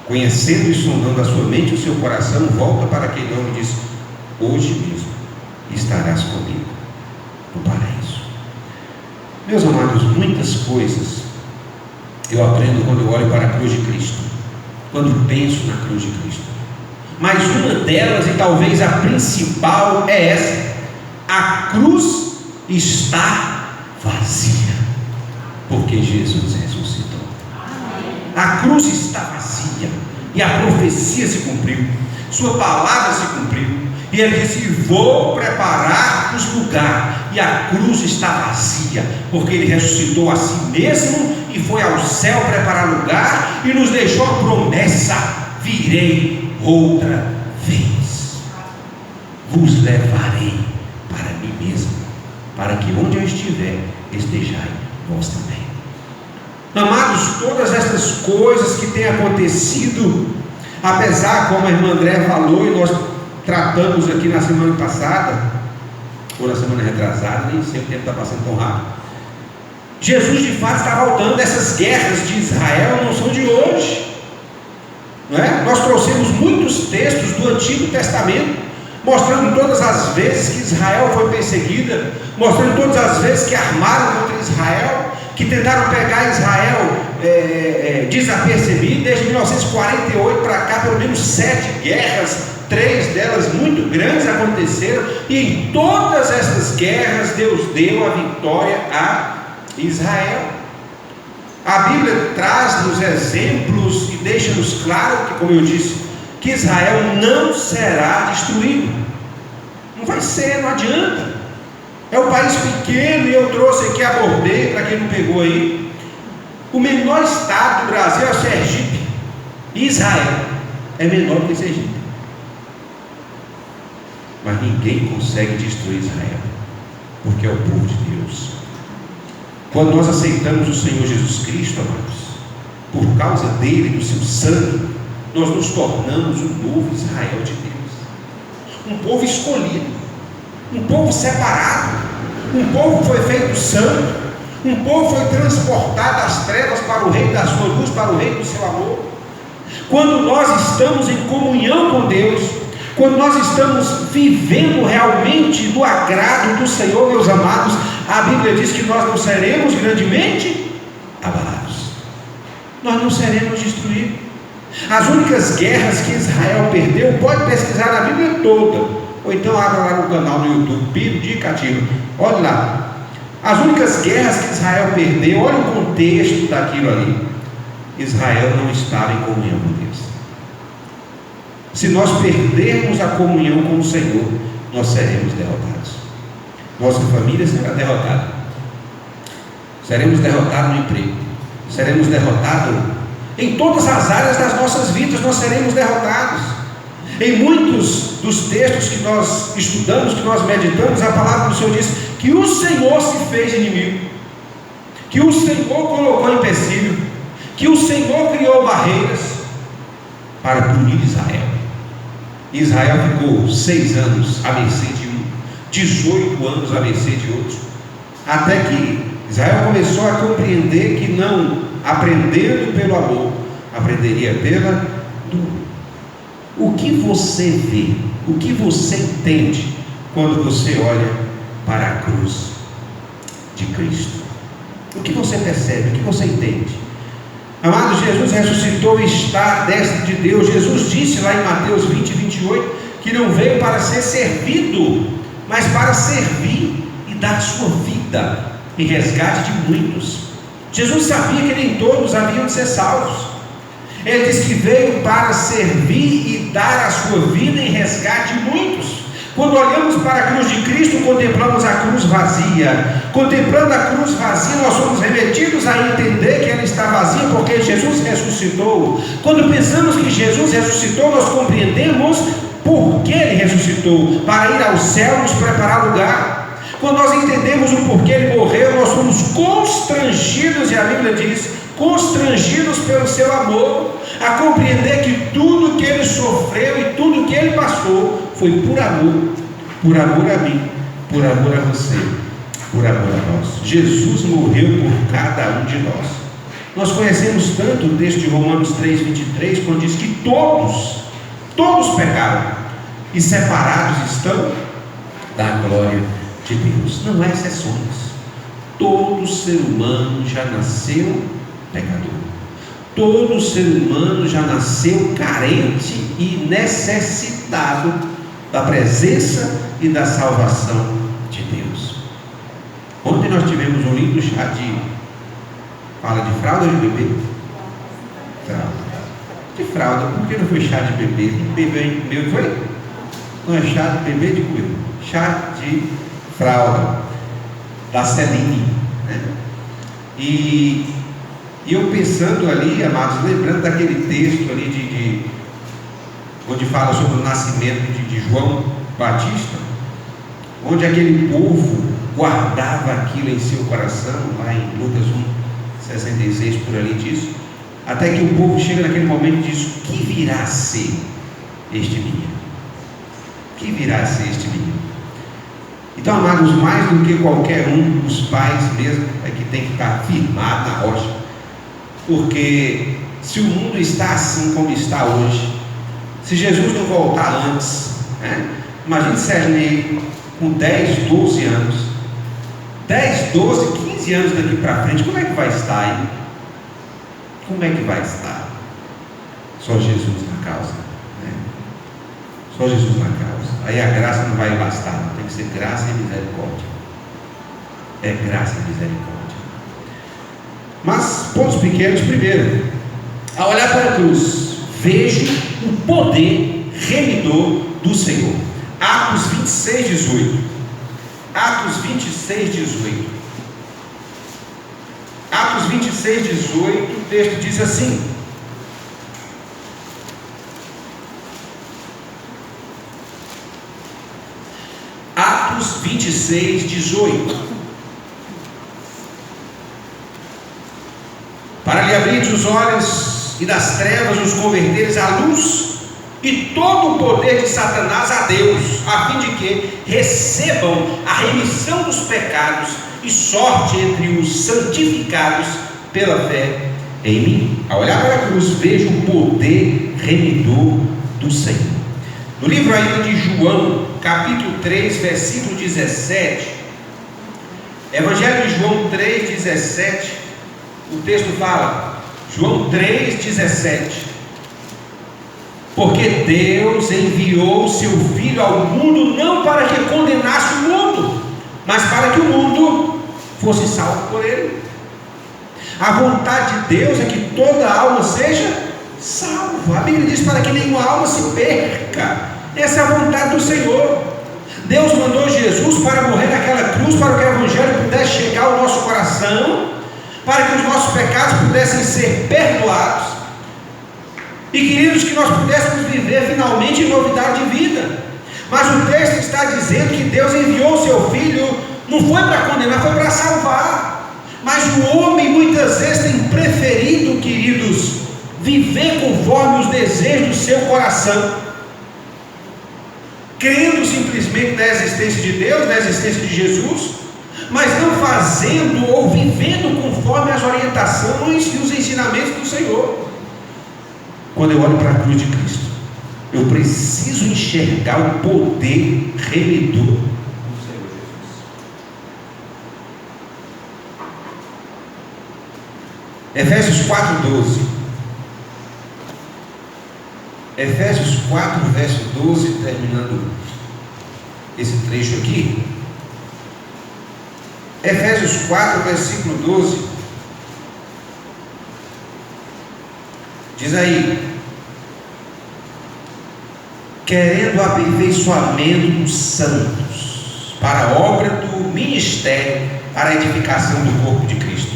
conhecendo e sondando a sua mente e o seu coração, volta para aquele homem e diz: hoje mesmo estarás comigo no paraíso. Meus amados, muitas coisas eu aprendo quando eu olho para a cruz de Cristo, quando penso na cruz de Cristo. Mas uma delas, e talvez a principal, é essa: a cruz está vazia, porque Jesus ressuscitou. A cruz está vazia, e a profecia se cumpriu, sua palavra se cumpriu, e ele disse: vou preparar-vos lugar, e a cruz está vazia, porque ele ressuscitou a si mesmo, e foi ao céu preparar lugar, e nos deixou a promessa: virei outra vez, vos levarei para mim mesmo, para que onde eu estiver, estejai vós também. Amados, todas estas coisas que têm acontecido, apesar, como a irmã André falou, e nós tratamos aqui na semana passada, ou na semana retrasada, nem sei, o tempo está passando tão rápido. Jesus de fato está voltando. Essas guerras de Israel não são de hoje, não é? Nós trouxemos muitos textos do Antigo Testamento, mostrando todas as vezes que Israel foi perseguida, mostrando todas as vezes que armaram contra Israel, que que tentaram pegar Israel desapercebido. Desde 1948 para cá, pelo menos 7 guerras, 3 delas muito grandes aconteceram, e em todas essas guerras Deus deu a vitória a Israel. A Bíblia traz-nos exemplos e deixa-nos claro que, como eu disse, que Israel não será destruído. Não vai ser, não adianta. É um país pequeno, e eu trouxe aqui, abordei, para quem não pegou aí, o menor estado do Brasil é o Sergipe. Israel é menor que Sergipe. Mas ninguém consegue destruir Israel, porque é o povo de Deus. Quando nós aceitamos o Senhor Jesus Cristo, amados, por causa dele, do seu sangue, nós nos tornamos um novo Israel de Deus, um povo escolhido, um povo separado, um povo que foi feito santo, um povo foi transportado das trevas para o reino da sua luz, para o reino do seu amor. Quando nós estamos em comunhão com Deus, quando nós estamos vivendo realmente no agrado do Senhor, meus amados, a Bíblia diz que nós não seremos grandemente abalados, nós não seremos destruídos. As únicas guerras que Israel perdeu, pode pesquisar na Bíblia toda, ou então abra lá no canal no YouTube, Bíblia Indicativo, olhe lá. As únicas guerras que Israel perdeu, olha o contexto daquilo ali. Israel não estava em comunhão com Deus. Se nós perdermos a comunhão com o Senhor, nós seremos derrotados. Nossa família será derrotada. Seremos derrotados no emprego. Seremos derrotados em todas as áreas das nossas vidas. Nós seremos derrotados. Em muitos dos textos que nós estudamos, que nós meditamos, a palavra do Senhor diz que o Senhor se fez inimigo, que o Senhor colocou empecilho, que o Senhor criou barreiras para punir Israel. Israel ficou 6 anos à mercê de um, 18 anos à mercê de outro, até que Israel começou a compreender que não aprendendo pelo amor, aprenderia pela dor. O que você vê, o que você entende quando você olha para a cruz de Cristo? O que você percebe, o que você entende? Amado, Jesus ressuscitou e está à destra de Deus. Jesus disse lá em Mateus 20, 28, que não veio para ser servido, mas para servir e dar sua vida em resgate de muitos. Jesus sabia que nem todos haviam de ser salvos. Ele disse que veio para servir e dar a sua vida em resgate de muitos. Quando olhamos para a cruz de Cristo, contemplamos a cruz vazia. Contemplando a cruz vazia, nós somos remetidos a entender que ela está vazia porque Jesus ressuscitou. Quando pensamos que Jesus ressuscitou, nós compreendemos por que ele ressuscitou, para ir ao céu e nos preparar lugar. Quando nós entendemos o porquê ele morreu, nós somos constrangidos, e a Bíblia diz, constrangidos pelo seu amor, a compreender que tudo que ele sofreu e tudo que ele passou foi por amor a mim, por amor a você, por amor a nós. Jesus morreu por cada um de nós. Nós conhecemos tanto o texto de Romanos 3:23, quando diz que todos pecaram e separados estão da glória de Deus. Não há exceções. Todo ser humano já nasceu pecador. Todo ser humano já nasceu carente e necessitado da presença e da salvação de Deus. Ontem nós tivemos um lindo chá de... Fala de fralda ou de bebê? Fralda. De fralda. Por que não foi chá de bebê? Bebê meu foi? Não é chá de bebê de coelho. Chá de fralda. Da Celine, né? E eu pensando ali, amados, lembrando daquele texto ali onde fala sobre o nascimento de João Batista, onde aquele povo guardava aquilo em seu coração, lá em Lucas 1:66, por ali diz, até que o povo chega naquele momento e diz: o que virá a ser este menino? O que virá a ser este menino? Então, amados, mais do que qualquer um, os pais mesmo é que tem que estar firmado na rocha, porque se o mundo está assim como está hoje, se Jesus não voltar antes, né? Imagine Sérgio com 10, 12 anos, 10, 12, 15 anos daqui para frente, como é que vai estar, hein? Como é que vai estar? Só Jesus na causa, né? Só Jesus na causa. Aí a graça não vai bastar, não. Tem que ser graça e misericórdia. É graça e misericórdia. Mas, pontos pequenos. Primeiro, ao olhar para a cruz, vejo o poder remidor do Senhor. Atos 26, 18. Atos 26, 18. Atos 26, 18, o texto diz assim: Atos 26, 18. Para lhe abrir os olhos e das trevas os converteres à luz, e todo o poder de Satanás a Deus, a fim de que recebam a remissão dos pecados e sorte entre os santificados pela fé em mim. Ao olhar para a cruz, vejo o poder remidor do Senhor. No livro ainda de João, capítulo 3, versículo 17, Evangelho de João 3, 17, o texto fala, João 3, 17: porque Deus enviou o seu Filho ao mundo não para que condenasse o mundo, mas para que o mundo fosse salvo por ele. A vontade de Deus é que toda alma seja salva. A Bíblia diz para que nenhuma alma se perca. Essa é a vontade do Senhor. Deus mandou Jesus para morrer naquela cruz, para que o Evangelho pudesse chegar ao nosso coração, para que os nossos pecados pudessem ser perdoados, e queridos, que nós pudéssemos viver finalmente em novidade de vida. Mas o texto está dizendo que Deus enviou o seu Filho, não foi para condenar, foi para salvar. Mas o homem muitas vezes tem preferido, queridos, viver conforme os desejos do seu coração, crendo simplesmente na existência de Deus, na existência de Jesus, mas não fazendo ou vivendo conforme as orientações e os ensinamentos do Senhor. Quando eu olho para a cruz de Cristo, eu preciso enxergar o poder remidor do Senhor Jesus. Efésios 4:12. Efésios 4, verso 12, terminando esse trecho aqui. Efésios 4, versículo 12. Diz aí: querendo o aperfeiçoamento dos santos, para a obra do ministério, para a edificação do corpo de Cristo.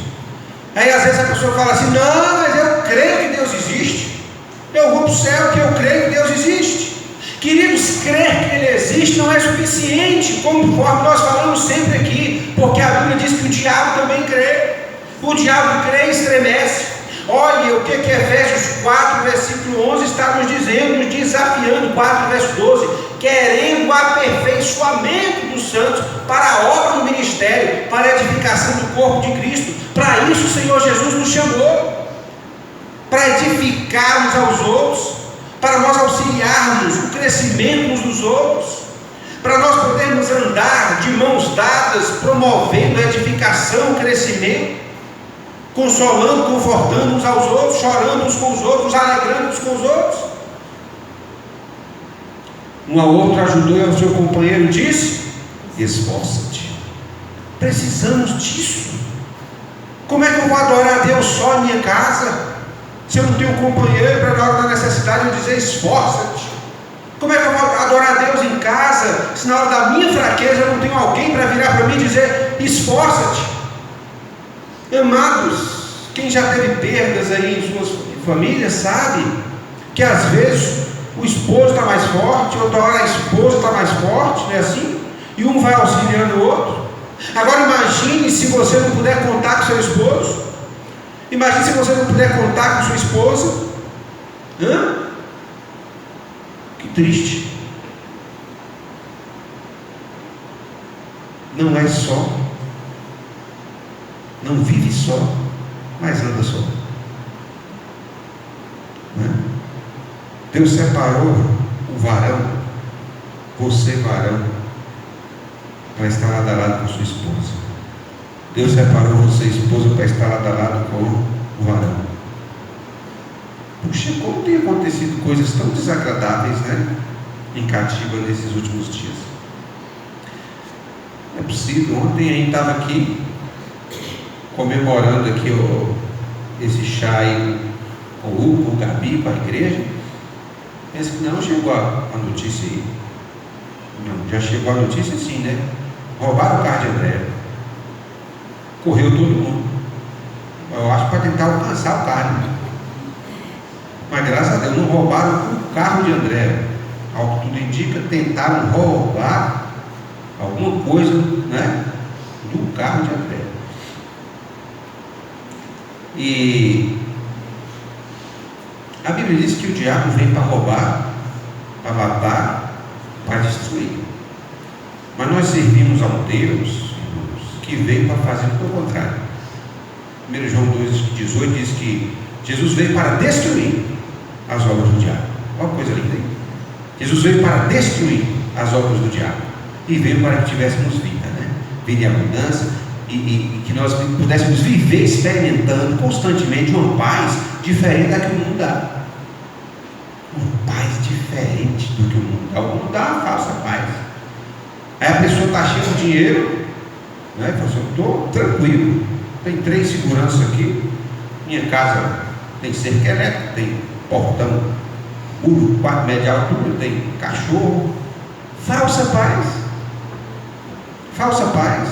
Aí às vezes a pessoa fala assim: não, mas eu creio que Deus existe, eu vou para o céu que eu creio que Deus existe. Queridos, crer que Ele existe não é suficiente, conforme nós falamos sempre aqui, porque a Bíblia diz que o diabo também crê. O diabo crê e estremece. Olha o que Efésios 4, versículo 11 está nos dizendo, nos desafiando. 4, verso 12: querendo o aperfeiçoamento dos santos para a obra do ministério, para a edificação do corpo de Cristo. Para isso o Senhor Jesus nos chamou, para edificar uns aos outros, para nós auxiliarmos o crescimento uns dos outros, para nós podermos andar de mãos dadas, promovendo a edificação, o crescimento, consolando, confortando uns aos outros, chorando uns com os outros, alegrando uns com os outros. Um ao outro ajudou e ao seu companheiro disse: esforça-te. Precisamos disso. Como é que eu vou adorar a Deus só em minha casa, se eu não tenho um companheiro para na hora da necessidade eu dizer esforça-te? Como é que eu vou adorar a Deus em casa, se na hora da minha fraqueza eu não tenho alguém para virar para mim e dizer esforça-te? Amados, quem já teve perdas aí em suas famílias sabe que às vezes o esposo está mais forte, outra hora a esposa está mais forte, não é assim? E um vai auxiliando o outro. Agora imagine se você não puder contar com seu esposo. Imagine se você não puder contar com sua esposa. Que triste. Não é só, não vive só, mas anda só. Deus separou o varão, você varão, para estar lado a lado com sua esposa. Deus separou você, esposa, para estar lado a lado com o varão. Puxa, como tem acontecido coisas tão desagradáveis, né? Em Catiba nesses últimos dias. Não é possível. Ontem a gente estava aqui comemorando aqui esse chá aí com o Hugo, com o Gabi, com a igreja. Pensa que não chegou a notícia aí. Não, já chegou a notícia sim, né? Roubaram o carro de André. Correu todo mundo. Eu acho para tentar alcançar o carro. Mas graças a Deus não roubaram o carro de André. Ao que tudo indica, tentaram roubar alguma coisa, né, do carro de André. E a Bíblia diz que o diabo vem para roubar, para matar, para destruir. Mas nós servimos a um Deus, irmãos, que veio para fazer o contrário. 1 João 2,18 diz que Jesus veio para destruir as obras do diabo. Olha que coisa linda aí. Jesus veio para destruir as obras do diabo. E veio para que tivéssemos vida, né? Vida em abundância. E que nós pudéssemos viver experimentando constantemente uma paz diferente da que o mundo dá. Uma paz diferente do que o mundo dá. O mundo dá uma falsa paz. Aí a pessoa está cheia de dinheiro, né? Fala assim, eu estou tranquilo, tem 3 seguranças aqui, minha casa tem cerca elétrica, tem portão, muro, 4 metros de altura, tem cachorro. Falsa paz. Falsa paz.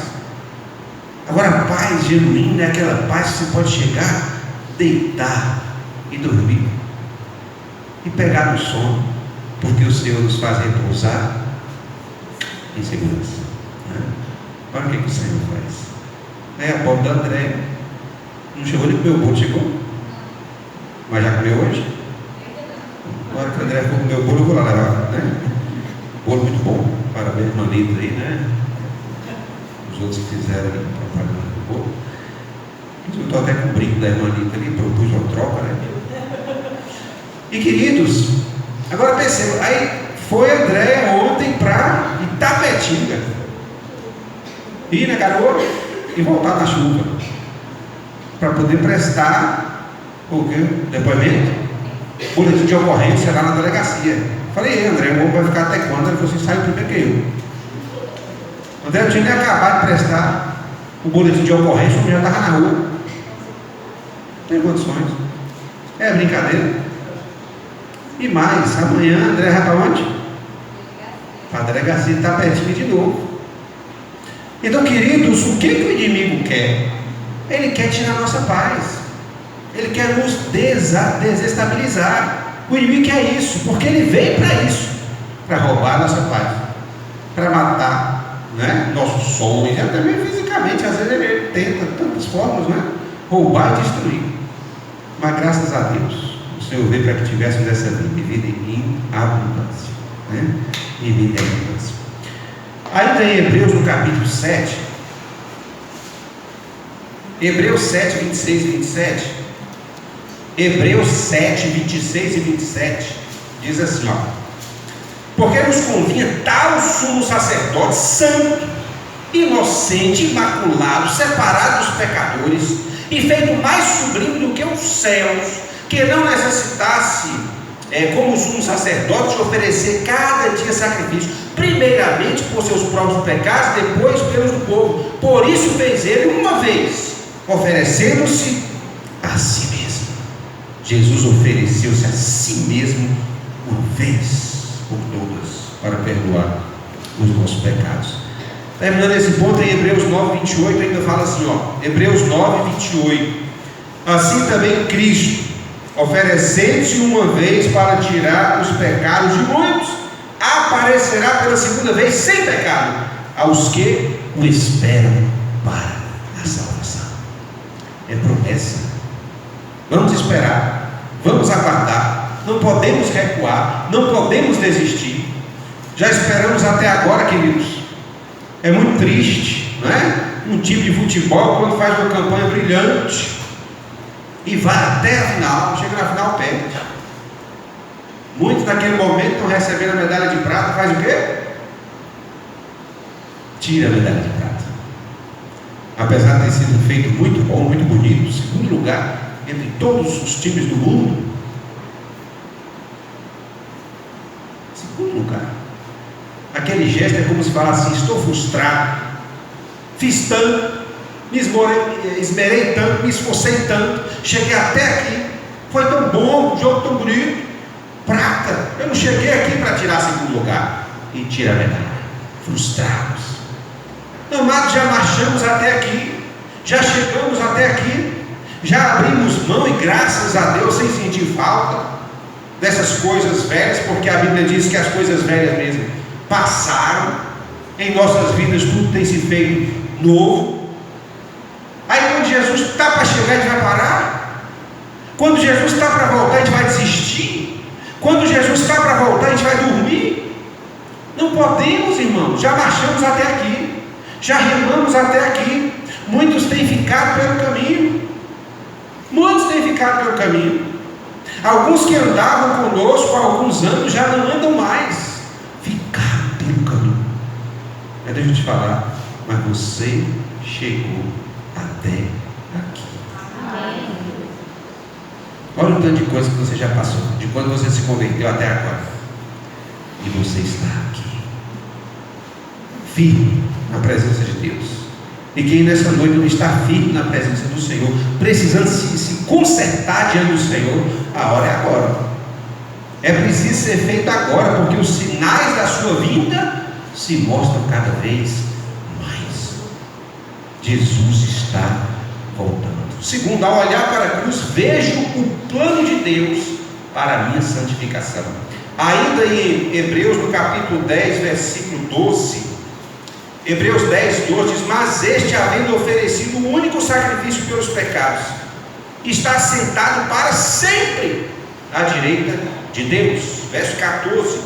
Agora a paz genuína é aquela paz que você pode chegar, deitar e dormir e pegar no sono, porque o Senhor nos faz repousar em segurança, né? Olha o que o Senhor faz. A pobre da André não chegou nem comer o bolo, chegou? Mas já comeu hoje? Na hora que a André for comer o bolo, eu vou lá levar, né? Bolo muito bom, parabéns, Manito aí, né? Os outros que fizeram ali propaganda do bolo. Eu estou até com o brinco da irmã Anitta ali, propus uma troca, né? E queridos, agora perceba, aí foi André ontem para Itapetinga, ir na garoa e voltar na chuva, para poder prestar o depoimento, boletim de ocorrência lá na delegacia. Falei, André, o homem vai ficar até quando? Ele falou assim, sai primeiro que eu. André, eu tinha nem acabado de prestar o boletim de ocorrência, o já estava na rua. Não tem condições. É brincadeira. E mais, amanhã André vai para onde? Para a delegacia de Itapetinga de novo. Então, queridos, o que o inimigo quer? Ele quer tirar a nossa paz. Ele quer nos desestabilizar. O inimigo quer isso, porque ele veio para isso, para roubar a nossa paz, para matar, né, nossos sonhos, e até mesmo fisicamente. Às vezes ele tenta tantas formas, né, roubar e destruir. Mas graças a Deus, o Senhor veio para que tivéssemos essa vida em abundância, né? Em vida em abundância. Ainda em Hebreus, no capítulo 7, Hebreus 7, 26 e 27, Hebreus 7, 26 e 27, diz assim, ó: porque nos convinha tal sumo sacerdote santo, inocente, imaculado, separado dos pecadores e feito mais sublime do que os céus, que não necessitasse, como sumo sacerdote, de oferecer cada dia sacrifício, primeiramente por seus próprios pecados, depois pelos do povo. Por isso fez ele uma vez, oferecendo-se a si mesmo. Jesus ofereceu-se a si mesmo uma vez por todas, para perdoar os nossos pecados. Terminando esse ponto, em Hebreus 9, 28, ainda fala assim, ó, Hebreus 9, 28, assim também Cristo, oferecendo-se uma vez para tirar os pecados de muitos, aparecerá pela segunda vez sem pecado aos que o esperam para a salvação. É promessa. Vamos esperar, vamos aguardar, não podemos recuar, não podemos desistir. Já esperamos até agora, queridos. É muito triste, não é? Um time de futebol, quando faz uma campanha brilhante e vai até a final, chega na final, perde. Muitos naquele momento estão recebendo a medalha de prata, faz o quê? Tira a medalha de prata. apesar de ter sido feito muito bom, muito bonito, segundo lugar entre todos os times do mundo. Segundo lugar. Aquele gesto é como se falasse assim: estou frustrado, fiz tanto, me esmerei tanto, me esforcei tanto, cheguei até aqui, foi tão bom, um jogo tão bonito, prata, eu não cheguei aqui para tirar segundo lugar, e tira a medalha. Frustrados. Amados, já marchamos até aqui, já chegamos até aqui, já abrimos mão, e graças a Deus, sem sentir falta dessas coisas velhas, porque a Bíblia diz que as coisas velhas mesmo passaram, em nossas vidas tudo tem se feito novo. Aí quando Jesus está para chegar, a gente vai parar? Quando Jesus está para voltar, a gente vai desistir? Quando Jesus está para voltar, a gente vai dormir? Não podemos, irmãos. Já marchamos até aqui, já remamos até aqui. Muitos têm ficado pelo caminho. Muitos têm ficado pelo caminho. Alguns que andavam conosco há alguns anos já não andam mais. Ficaram pelo caminho. Mas deixa eu te falar, mas você chegou até aqui. Amém. Olha o tanto de coisa que você já passou, de quando você se converteu até agora. E você está aqui, firme na presença de Deus. E quem nessa noite não está firme na presença do Senhor, precisando se consertar diante do Senhor, a hora é agora. É preciso ser feito agora, porque os sinais da sua vinda se mostram cada vez mais. Jesus está voltando. Segundo, ao olhar para a cruz, vejo o plano de Deus para a minha santificação. Ainda em Hebreus, no capítulo 10, versículo 12, Hebreus 10, 12 diz: mas este, havendo oferecido o único sacrifício pelos pecados, está sentado para sempre à direita de Deus. Verso 14: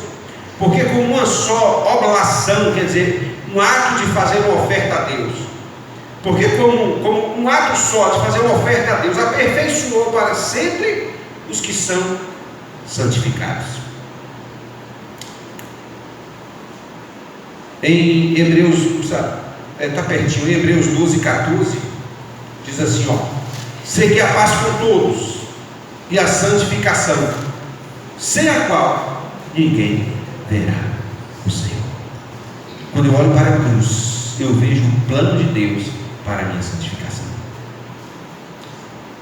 porque com uma só oblação, quer dizer, um ato de fazer uma oferta a Deus, porque como um ato só de fazer uma oferta a Deus, aperfeiçoou para sempre os que são santificados. Em Hebreus, está pertinho, em Hebreus 12, 14, diz assim: ó, segui a paz com todos e a santificação, sem a qual ninguém verá o Senhor. Quando eu olho para a cruz, eu vejo o plano de Deus para a minha santificação.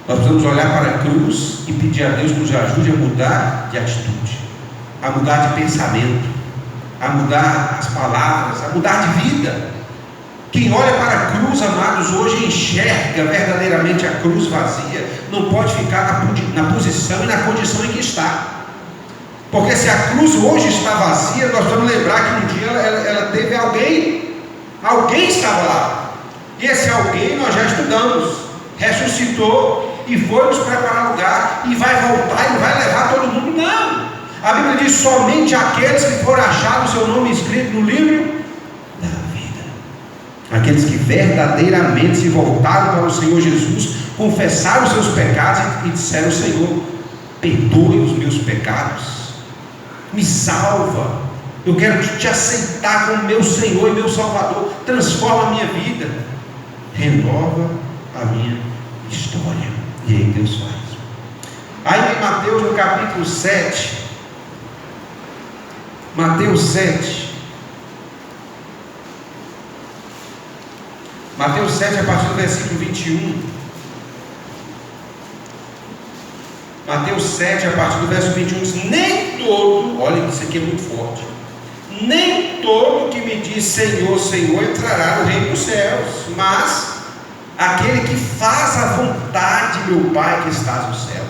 Nós precisamos olhar para a cruz e pedir a Deus que nos ajude a mudar de atitude, a mudar de pensamento, a mudar as palavras, a mudar de vida. Quem olha para a cruz, amados, hoje enxerga verdadeiramente a cruz vazia, não pode ficar na posição e na condição em que está. Porque se a cruz hoje está vazia, nós vamos lembrar que um dia ela teve alguém estava lá, e esse alguém nós já estudamos, ressuscitou e foi nos preparar lugar, e vai voltar e não vai levar todo mundo, não. A Bíblia diz: somente aqueles que foram achados seu nome escrito no livro da vida, aqueles que verdadeiramente se voltaram para o Senhor Jesus, confessaram os seus pecados e disseram: Senhor, perdoe os meus pecados, me salva, eu quero te aceitar como meu Senhor e meu Salvador, transforma a minha vida, renova a minha história. E aí Deus faz. Aí em Mateus, no capítulo 7, Mateus 7, a partir do versículo 21. Mateus 7, a partir do verso 21, diz: nem todo, olha, isso aqui é muito forte, nem todo que me diz Senhor, Senhor, entrará no reino dos céus, mas aquele que faz a vontade de meu Pai que estás no céu.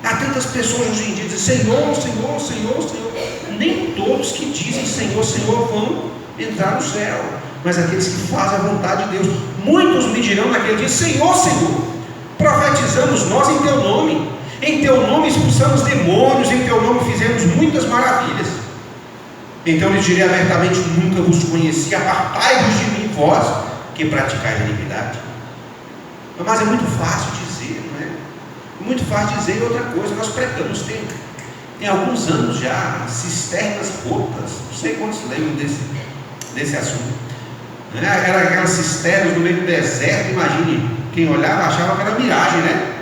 Há tantas pessoas hoje em dia que dizem Senhor, Senhor, Senhor, Senhor. Nem todos que dizem Senhor, Senhor vão entrar no céu, mas aqueles que fazem a vontade de Deus. Muitos me dirão naquele dia: Senhor, Senhor, profetizamos nós em teu nome, em teu nome expulsamos demônios, em teu nome fizemos muitas maravilhas. Então lhes direi abertamente: nunca vos conheci, apartai-vos de mim, vós que praticais a iniquidade. Mas é muito fácil dizer, não é? É muito fácil dizer. E outra coisa, nós pregamos, tem alguns anos já, cisternas rotas, não sei quantos lembram desse assunto. né? Era aquelas cisternas no meio do deserto. Imagine, quem olhava achava que era miragem, né?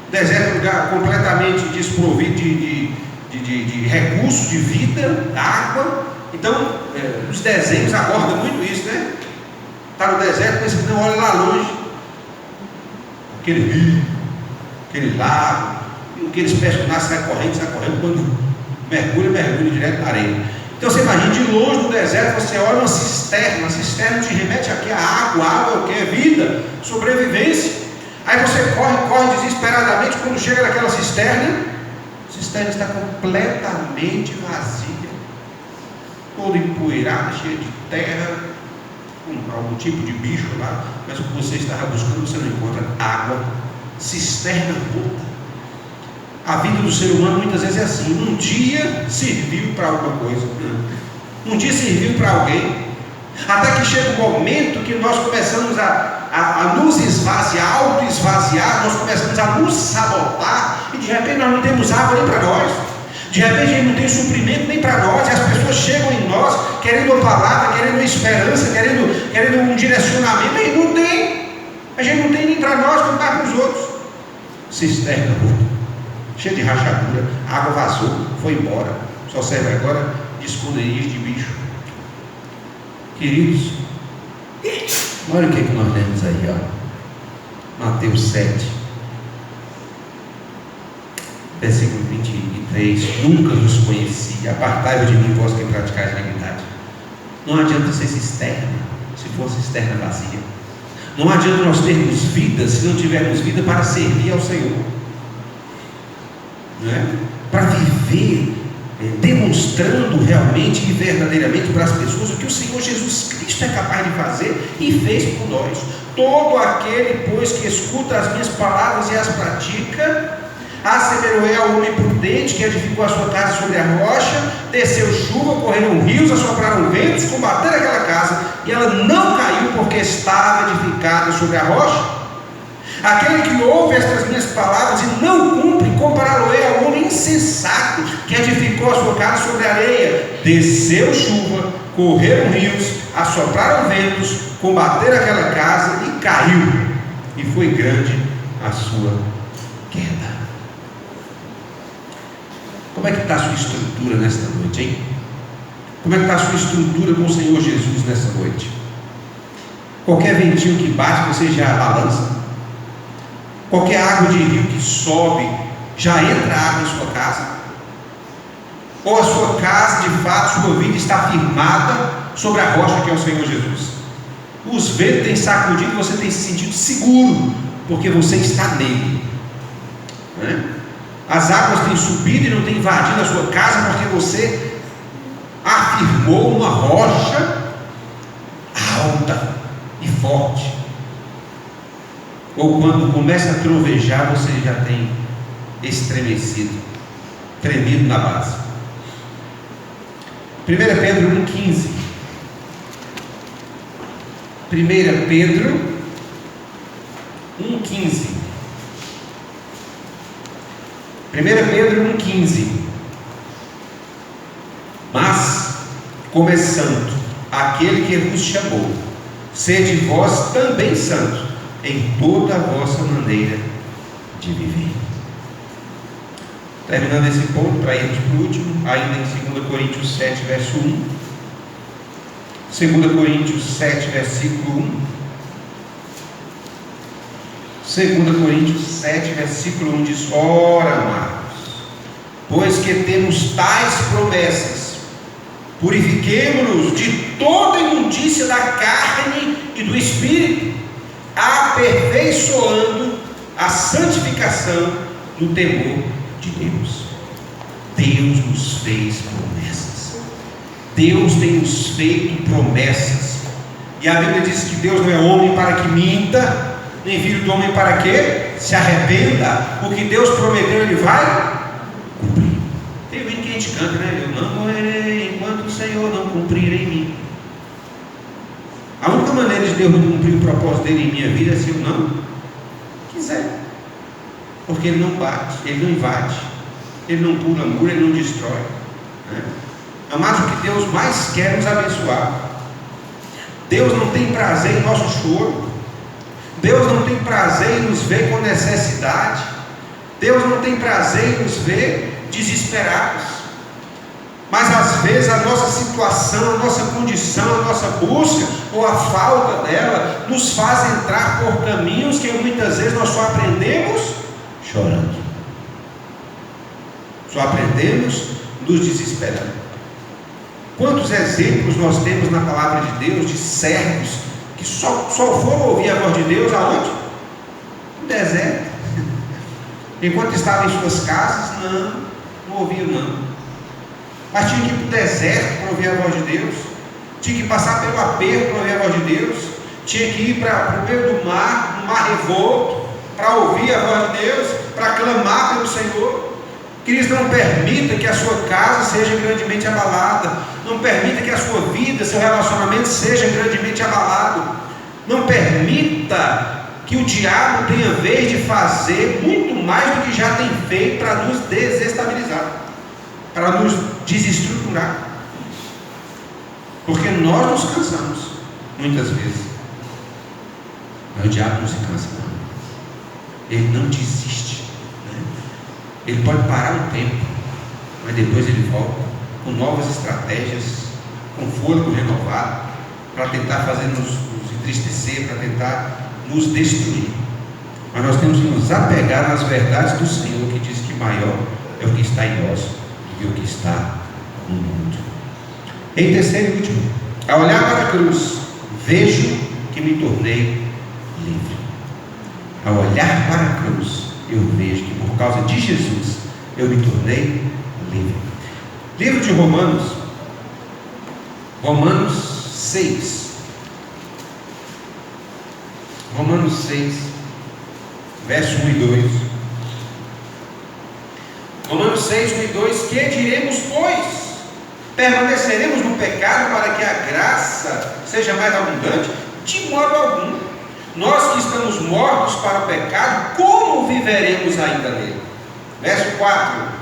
O deserto é um lugar completamente desprovido de recursos, de vida, água. Então, os desenhos abordam muito isso, né? Está no deserto, pensa que não, olha lá longe, aquele rio, aquele lago, e aqueles pés que nascem, sai correndo, quando mergulha direto na areia. Então você imagina, de longe no deserto, você olha uma cisterna te remete aqui a água é o que? É vida, sobrevivência. Aí você corre desesperadamente, quando chega naquela cisterna, a cisterna está completamente vazia, toda empoeirada, cheia de terra, com algum tipo de bicho lá, mas o que você estava buscando você não encontra. Água, cisterna rota. A vida do ser humano muitas vezes é assim: um dia serviu para alguma coisa, um dia serviu para alguém, até que chega um momento que nós começamos a nos esvaziar, auto-esvaziar, nós começamos a nos sabotar, e de repente nós não temos água nem para nós, de repente a gente não tem suprimento nem para nós, e as pessoas chegam em nós querendo uma palavra, querendo uma esperança, querendo um direcionamento, e a gente não tem nem para nós, nem para os outros. Cisterna rota, cheia de rachadura, a água vazou, foi embora, só serve agora de esconderijo de bicho. Queridos, olha o que nós lemos aí, ó. Mateus 7, versículo 23. Nunca vos conheci, apartai-vos de mim, vós que praticais a iniquidade. Não adianta ser cisterna se for cisterna vazia. Não adianta nós termos vida se não tivermos vida para servir ao Senhor, não é? Para viver demonstrando realmente e verdadeiramente para as pessoas o que o Senhor Jesus Cristo é capaz de fazer e fez por nós. Todo aquele, pois, que escuta as minhas palavras e as pratica, assemelhou ao homem prudente que edificou a sua casa sobre a rocha, desceu chuva, correram rios, assopraram ventos, combateram aquela casa, e ela não caiu porque estava edificada sobre a rocha. Aquele que ouve estas minhas palavras e não cumpre, compará-lo-ei ao homem insensato que edificou a sua casa sobre a areia. Desceu chuva, correram rios, assopraram ventos, combateram aquela casa e caiu, e foi grande a sua queda. Como é que está a sua estrutura nesta noite, hein? Como é que está a sua estrutura com o Senhor Jesus nesta noite? Qualquer ventinho que bate, você já balança. Qualquer água de rio que sobe, já entra água em sua casa? Ou a sua casa, de fato, sua vida está firmada sobre a rocha que é o Senhor Jesus? Os ventos têm sacudido e você tem se sentido seguro, porque você está nele, né? As águas têm subido e não têm invadido a sua casa, porque você afirmou uma rocha alta e forte. Ou quando começa a trovejar, você já tem estremecido, tremido na base. 1 Pedro 1,15. 1 Pedro 1,15. 1 Pedro 1,15. Mas, como é santo aquele que vos chamou, sede vós também santos em toda a vossa maneira de viver. Terminando esse ponto, para irmos para o último, ainda em 2 Coríntios 7, verso 1. 2 Coríntios 7, versículo 1. 2 Coríntios 7, versículo 1 diz: ora, amados, pois que temos tais promessas, purifiquemo-nos de toda imundícia da carne e do espírito, aperfeiçoando a santificação no temor de Deus. Deus nos fez promessas. Deus tem nos feito promessas. E a Bíblia diz que Deus não é homem para que minta, nem filho do homem para que se arrependa. O que Deus prometeu, Ele vai cumprir. Tem um hino que a gente canta, né? Eu não morrerei enquanto o Senhor não cumprir em mim. A única maneira de Deus cumprir o propósito dele em minha vida é se eu não quiser. Porque Ele não bate, Ele não invade, Ele não pula muro, Ele não destrói, né? Amados, o que Deus mais quer é nos abençoar. Deus não tem prazer em nosso choro. Deus não tem prazer em nos ver com necessidade. Deus não tem prazer em nos ver desesperados. Mas às vezes a nossa situação, a nossa condição, a nossa busca ou a falta dela nos faz entrar por caminhos que muitas vezes nós só aprendemos chorando. Só aprendemos nos desesperando. Quantos exemplos nós temos na palavra de Deus de servos que só foram ouvir a voz de Deus aonde? No deserto. Enquanto estavam em suas casas, não ouviam não. Mas tinha que ir para o deserto para ouvir a voz de Deus. Tinha que passar pelo aperto para ouvir a voz de Deus. Tinha que ir para o meio do mar, no mar revolto, para ouvir a voz de Deus, para clamar pelo Senhor. Queridos, não permita que a sua casa seja grandemente abalada. Não permita que a sua vida, seu relacionamento seja grandemente abalado. Não permita que o diabo tenha vez de fazer muito mais do que já tem feito para nos desestabilizar, para nos desestruturar. Porque nós nos cansamos muitas vezes, mas o diabo não se cansa não. Ele não desiste, né? Ele pode parar um tempo, mas depois ele volta com novas estratégias, com fôlego renovado, para tentar fazer nos entristecer, para tentar nos destruir. Mas nós temos que nos apegar nas verdades do Senhor, que diz que maior é o que está em nós do que o que está no mundo. Em terceiro e último, ao olhar para a cruz, vejo que me tornei livre. Ao olhar para a cruz, eu vejo que por causa de Jesus, eu me tornei livre. Livro de Romanos 6. Romanos 6, verso 1 e 2. Romanos 6, 1 e 2. Que diremos, pois? Permaneceremos no pecado para que a graça seja mais abundante? De modo algum. Nós que estamos mortos para o pecado, como viveremos ainda nele? Verso 4.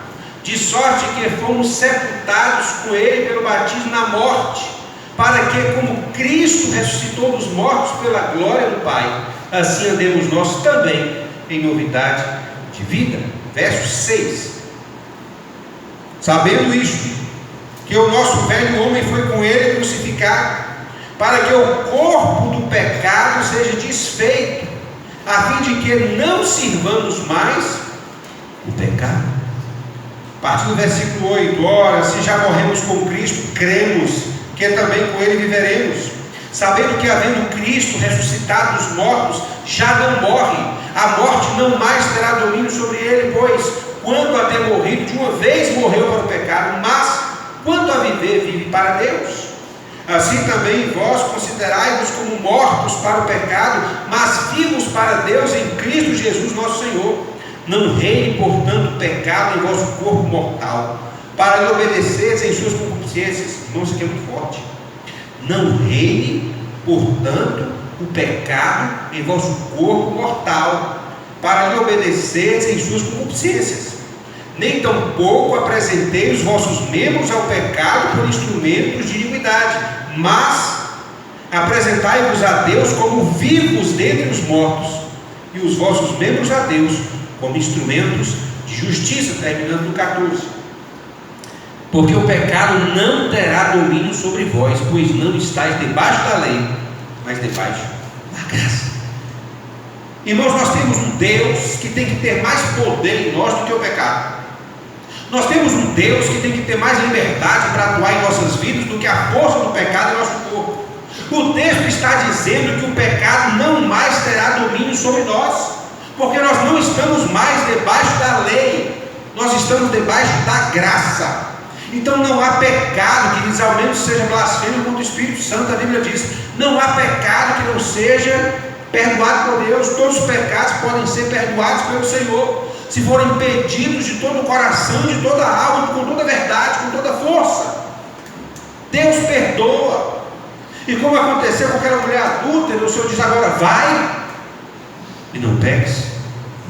De sorte que fomos sepultados com ele pelo batismo na morte, para que, como Cristo ressuscitou dos mortos pela glória do Pai, assim andemos nós também em novidade de vida. Verso 6. Sabendo isto, que o nosso velho homem foi com ele crucificado, para que o corpo do pecado seja desfeito, a fim de que não sirvamos mais o pecado. A partir do versículo 8. Ora, se já morremos com Cristo, cremos que também com ele viveremos, sabendo que havendo Cristo ressuscitado dos mortos, já não morre, a morte não mais terá domínio sobre ele, pois quanto a ter morrido, de uma vez morreu para o pecado, mas quanto a viver, vive para Deus. Assim também vós considerai-vos como mortos para o pecado, mas vivos para Deus em Cristo Jesus nosso Senhor. Não reine, portanto, o pecado em vosso corpo mortal, para lhe obedeceres em suas concupiscências. Irmãos, isso aqui é muito forte. Não reine, portanto, o pecado em vosso corpo mortal, para lhe obedeceres em suas concupiscências. Nem tampouco apresentei os vossos membros ao pecado por instrumentos de iniquidade, mas apresentai-vos a Deus como vivos dentre os mortos, e os vossos membros a Deus como instrumentos de justiça. Terminando no 14. Porque o pecado não terá domínio sobre vós, pois não estáis debaixo da lei, mas debaixo da graça. Irmãos, nós temos um Deus que tem que ter mais poder em nós do que o pecado. Nós temos um Deus que tem que ter mais liberdade para atuar em nossas vidas do que a força do pecado em nosso corpo. O texto está dizendo que o pecado não mais terá domínio sobre nós, porque nós não estamos mais debaixo da lei, nós estamos debaixo da graça. Então não há pecado que, ao menos, seja blasfêmio contra o Espírito Santo. A Bíblia diz: não há pecado que não seja perdoado por Deus. Todos os pecados podem ser perdoados pelo Senhor, se forem pedidos de todo o coração, de toda a alma, com toda a verdade, com toda a força. Deus perdoa. E como aconteceu com aquela mulher adúltera, o Senhor diz agora: vai e não peques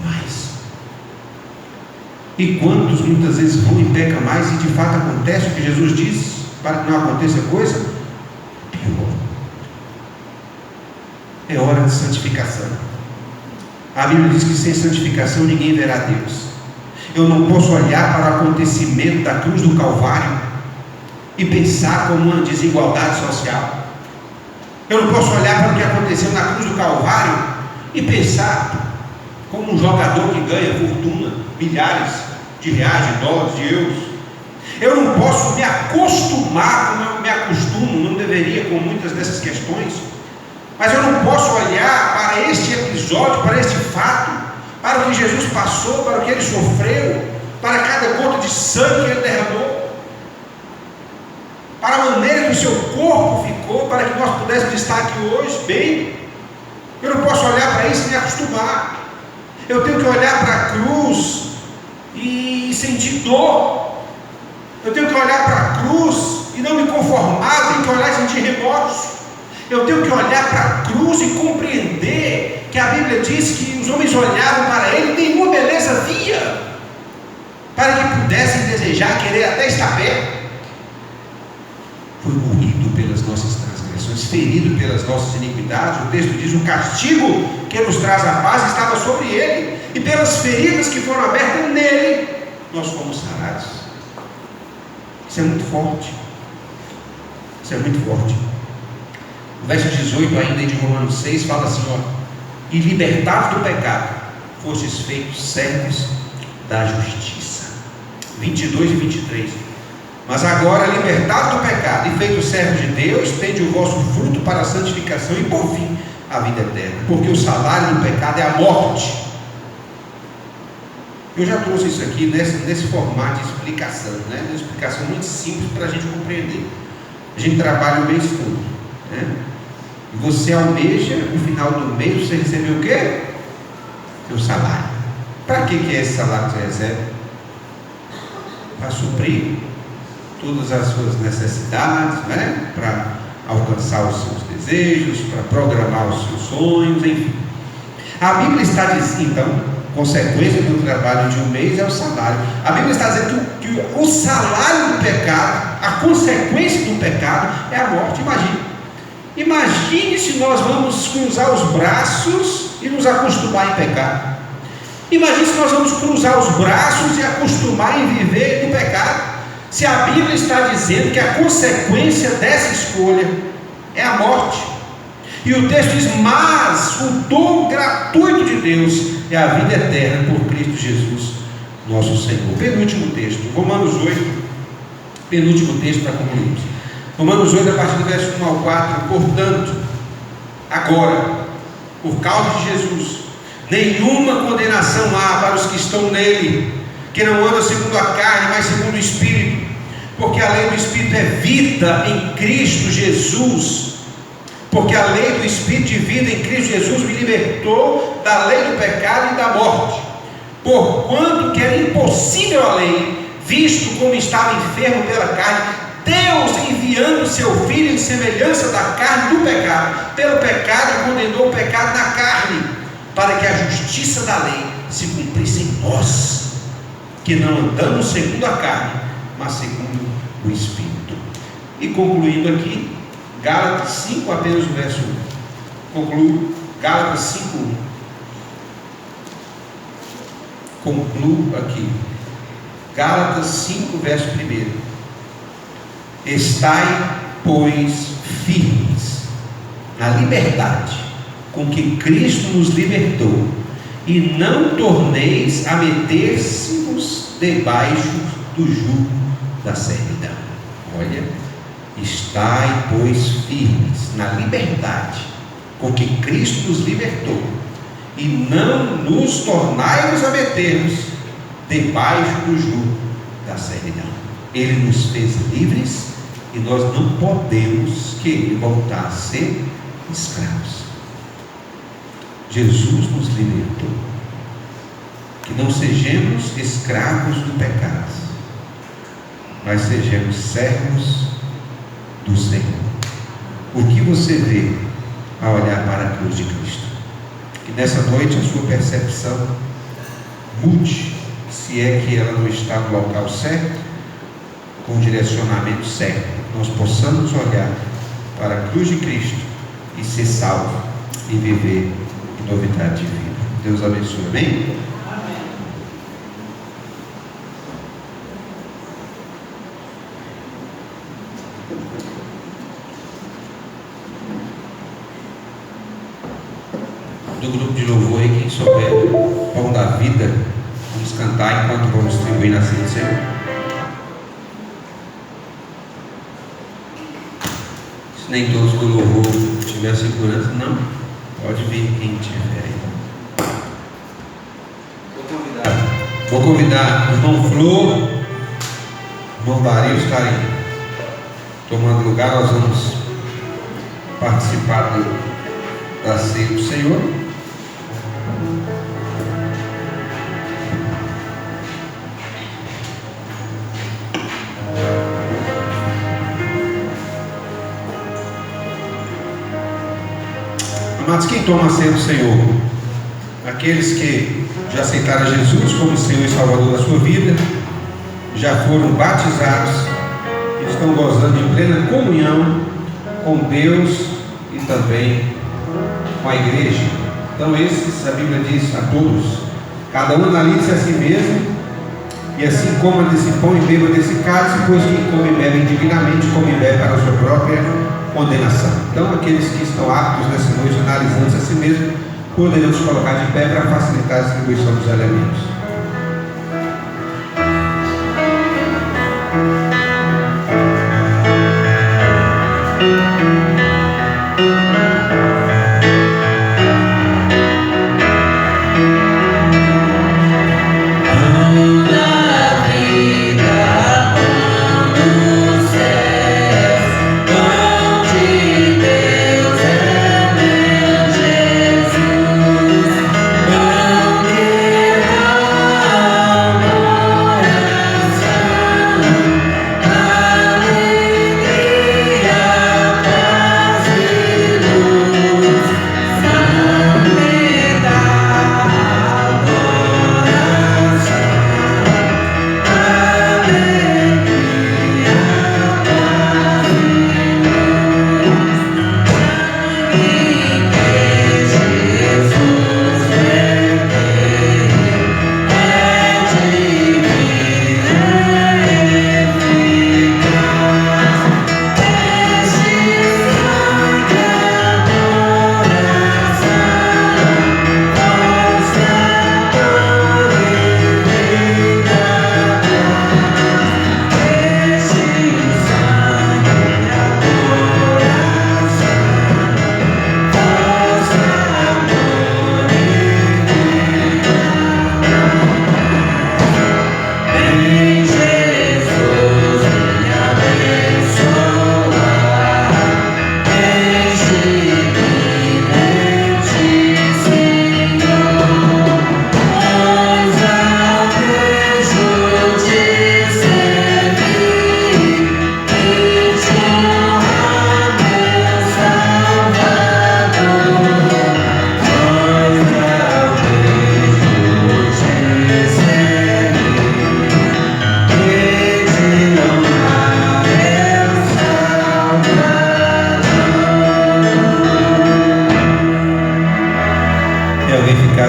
mais. E quantos muitas vezes vão e pecam mais, e de fato acontece o que Jesus diz, para que não aconteça coisa pior. É hora de santificação. A Bíblia diz que sem santificação ninguém verá Deus. Eu não posso olhar para o acontecimento da cruz do Calvário e pensar como uma desigualdade social. Eu não posso olhar para o que aconteceu na cruz do Calvário e pensar como um jogador que ganha fortuna, milhares de reais, de dólares, de euros. Eu não posso me acostumar, como eu me acostumo, não deveria, com muitas dessas questões, mas eu não posso olhar para este episódio, para este fato, para o que Jesus passou, para o que ele sofreu, para cada gota de sangue que ele derramou, para a maneira que o seu corpo ficou, para que nós pudéssemos estar aqui hoje bem. Eu não posso olhar para isso e me acostumar. Eu tenho que olhar para a cruz e sentir dor. Eu tenho que olhar para a cruz e não me conformar. Eu tenho que olhar e sentir remorso. Eu tenho que olhar para a cruz e compreender que a Bíblia diz que os homens olhavam para ele e nenhuma beleza via, para que pudessem desejar, querer até estar perto. Foi moído pelas nossas transgressões, ferido pelas nossas iniquidades. O texto diz: o castigo que nos traz a paz estava sobre ele, e pelas feridas que foram abertas nele, nós fomos sarados. Isso é muito forte. Isso é muito forte. O verso 18 ainda de Romanos 6 fala assim, ó: e libertados do pecado, fostes feitos servos da justiça. 22 e 23. Mas agora, libertados do pecado e feitos servos de Deus, tende o vosso fruto para a santificação e por fim a vida eterna, porque o salário do pecado é a morte. Eu já trouxe isso aqui nesse formato de explicação, né? Uma explicação muito simples para a gente compreender. A gente trabalha o mês todo, né? E você almeja, no final do mês, você recebe o quê? Seu salário. Para que é esse salário que você recebe? Para suprir todas as suas necessidades, né? Para alcançar os seus desejos, para programar os seus sonhos, enfim. A Bíblia está dizendo, então, consequência do trabalho de um mês é o salário. A Bíblia está dizendo que o salário do pecado, a consequência do pecado é a morte. Imagine se nós vamos cruzar os braços e nos acostumar em pecar. Imagine se nós vamos cruzar os braços e acostumar em viver no pecado. Se a Bíblia está dizendo que a consequência dessa escolha é a morte. E o texto diz: mas o dom gratuito de Deus é a vida eterna por Cristo Jesus, nosso Senhor. Penúltimo texto, Romanos 8, penúltimo texto para concluirmos. Romanos 8, a partir do verso 1 ao 4. Portanto, agora, por causa de Jesus, nenhuma condenação há para os que estão nele, que não andam segundo a carne, mas segundo o Espírito, porque a lei do Espírito é vida em Cristo Jesus. Porque a lei do Espírito de vida em Cristo Jesus me libertou da lei do pecado e da morte. Porquanto que era impossível a lei, visto como estava enfermo pela carne, Deus, enviando seu Filho em semelhança da carne do pecado, pelo pecado condenou o pecado na carne, para que a justiça da lei se cumprisse em nós, que não andamos segundo a carne, mas segundo o Espírito. E concluindo aqui, Gálatas 5, apenas o verso 1. Concluo, Gálatas 5, 1. Concluo aqui, Gálatas 5, verso 1. Estai, pois, firmes na liberdade com que Cristo nos libertou, e não torneis a meter-se-vos debaixo do jugo da servidão. Olha, estai, pois, firmes na liberdade com que Cristo nos libertou, e não nos tornai-vos a meter-nos debaixo do jugo da servidão. Ele nos fez livres e nós não podemos querer voltar a ser escravos. Jesus nos libertou. Que não sejamos escravos do pecado, mas sejamos servos do Senhor. O que você vê ao olhar para a cruz de Cristo? Que nessa noite a sua percepção mude, se é que ela não está no local certo, com o direcionamento certo, nós possamos olhar para a cruz de Cristo e ser salvo e viver em novidade de vida. Deus abençoe. Amém? Do grupo de louvor aí, quem souber o pão da vida, vamos cantar enquanto vamos distribuir na ceia do Senhor. Se nem todos do louvor tiver segurança, não, pode vir quem tiver aí. Vou convidar o irmão Flor, o irmão Dario estarem tomando lugar. Nós vamos participar da ceia do Senhor. Amados, quem toma a ceia do Senhor? Aqueles que já aceitaram Jesus como Senhor e Salvador da sua vida, já foram batizados, estão gozando de plena comunhão com Deus e também com a igreja. Então esses, a Bíblia diz a todos, cada um analise a si mesmo, e assim coma desse pão e beba desse cálice, pois quem come e bebe indignamente, come e bebe para a sua própria condenação. Então aqueles que estão aptos nessa noite, analisando a si mesmo, poderemos colocar de pé para facilitar a distribuição dos elementos.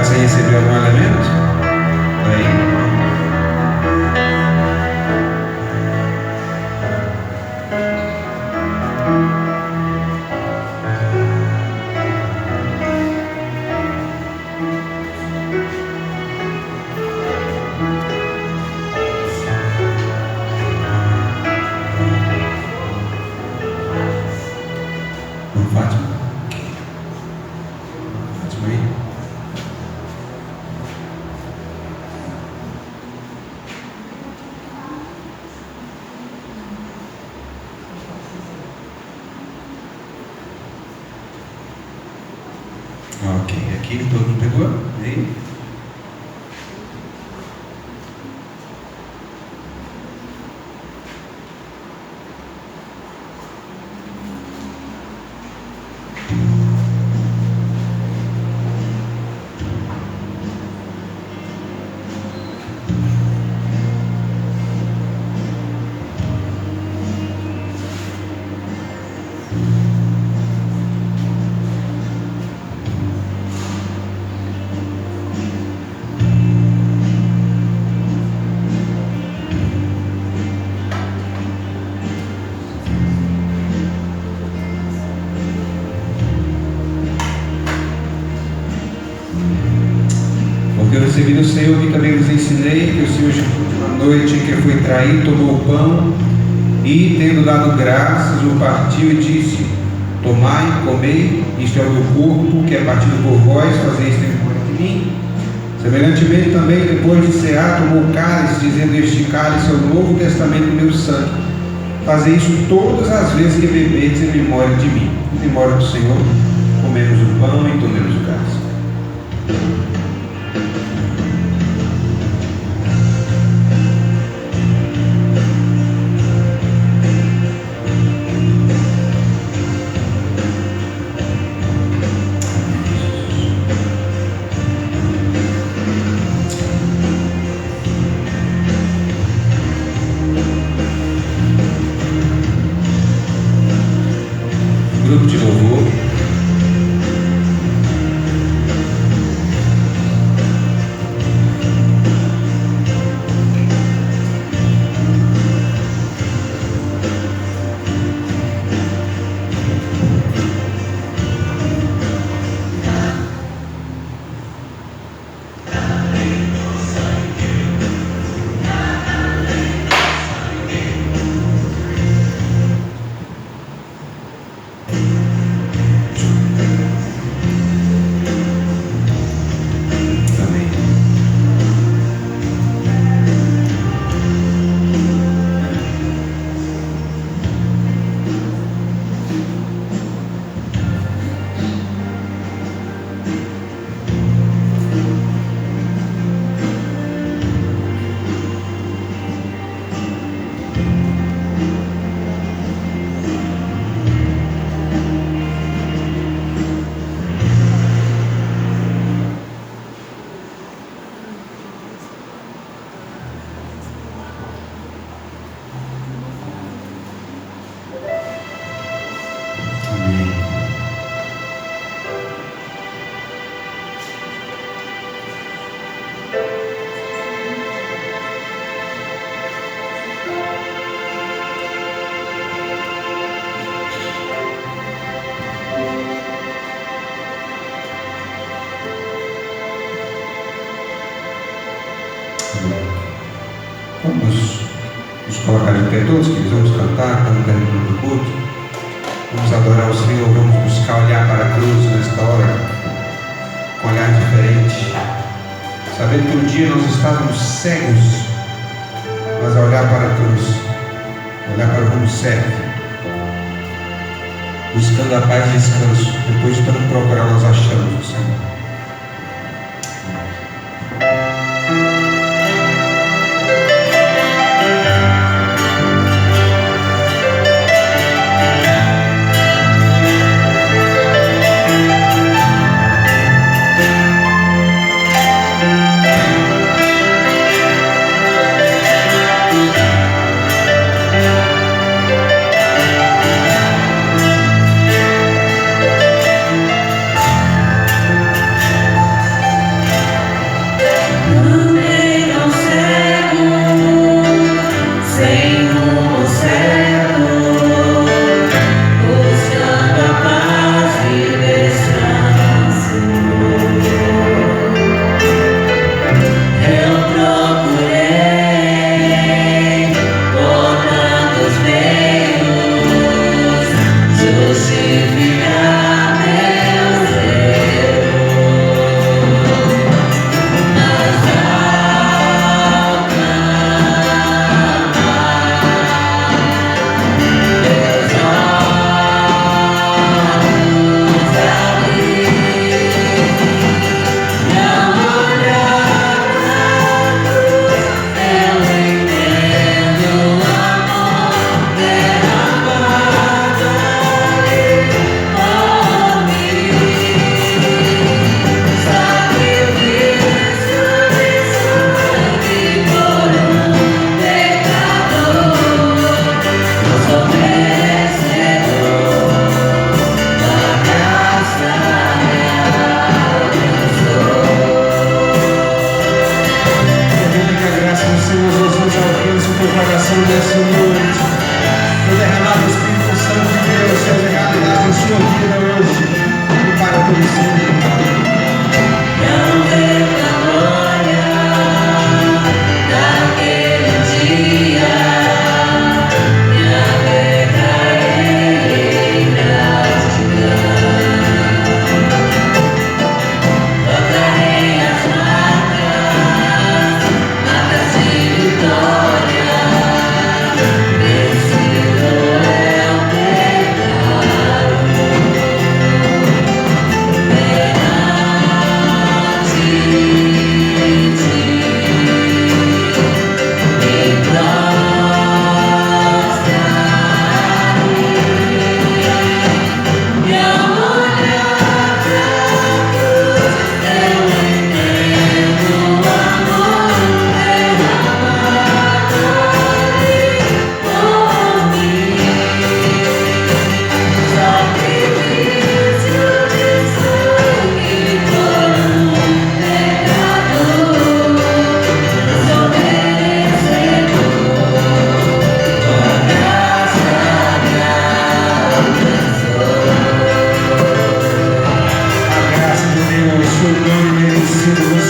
Sem receber algum elemento? Aí. Fátima. Fátima aí. Ok, aqui todo mundo pegou? Aí. eu recebi do Senhor, que também lhes ensinei, que o Senhor, na noite em que foi traído, tomou o pão e, tendo dado graças, o partiu e disse: tomai, comei, isto é o meu corpo, que é partido por vós, fazei isto em memória de mim. Semelhantemente também, depois de cear, tomou o cálice, dizendo: este cálice é o novo testamento do meu sangue. Fazei isso todas as vezes que beberdes em memória de mim. Em memória do Senhor, comemos o pão e tomemos o cálice. Grupo de louvor. Amém. Amém. Vamos nos colocar de pé todos, queridos, vamos cantar, estamos terminando o culto. Vamos adorar o Senhor, vamos buscar olhar para a cruz nesta hora, com um olhar diferente. Sabendo que um dia nós estávamos cegos, mas a olhar para a cruz, olhar para o rumo certo, buscando a paz e descanso. Depois de tanto procurar, nós achamos o Senhor.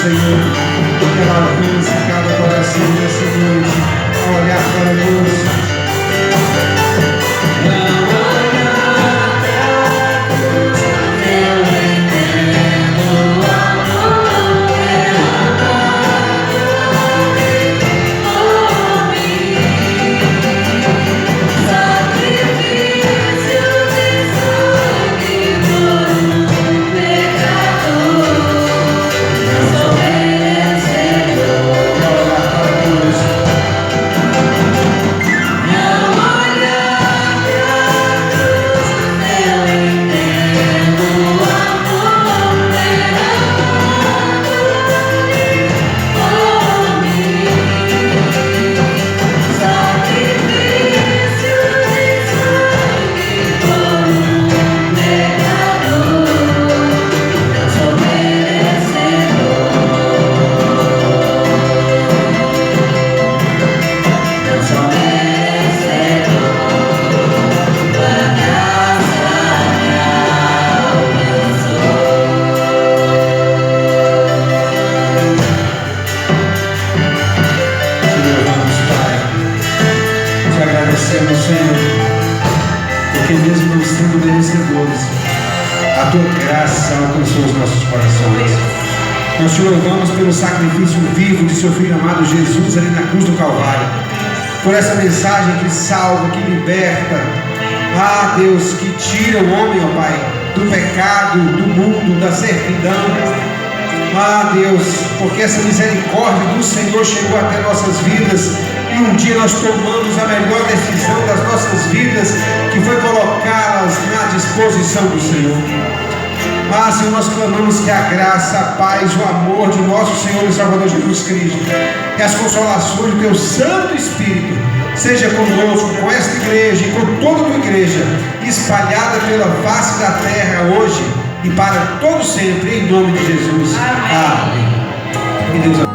Senhor, que ela alcance cada coração nessa noite, a olhar para nós. Senhor, porque mesmo não sendo merecedores, a tua graça alcançou os nossos corações. Nós te louvamos pelo sacrifício vivo de seu Filho amado Jesus ali na cruz do Calvário, por essa mensagem que salva, que liberta, Deus, que tira o homem, ó Pai, do pecado, do mundo, da servidão. Deus, porque essa misericórdia do Senhor chegou até nossas vidas. E um dia nós tomamos a melhor decisão das nossas vidas, que foi colocá-las na disposição do Senhor. Senhor, nós clamamos que a graça, a paz, o amor de nosso Senhor e Salvador Jesus Cristo e as consolações do teu Santo Espírito seja conosco, com esta igreja e com toda a tua igreja, espalhada pela face da terra hoje e para todo sempre, em nome de Jesus. Amém. E Deus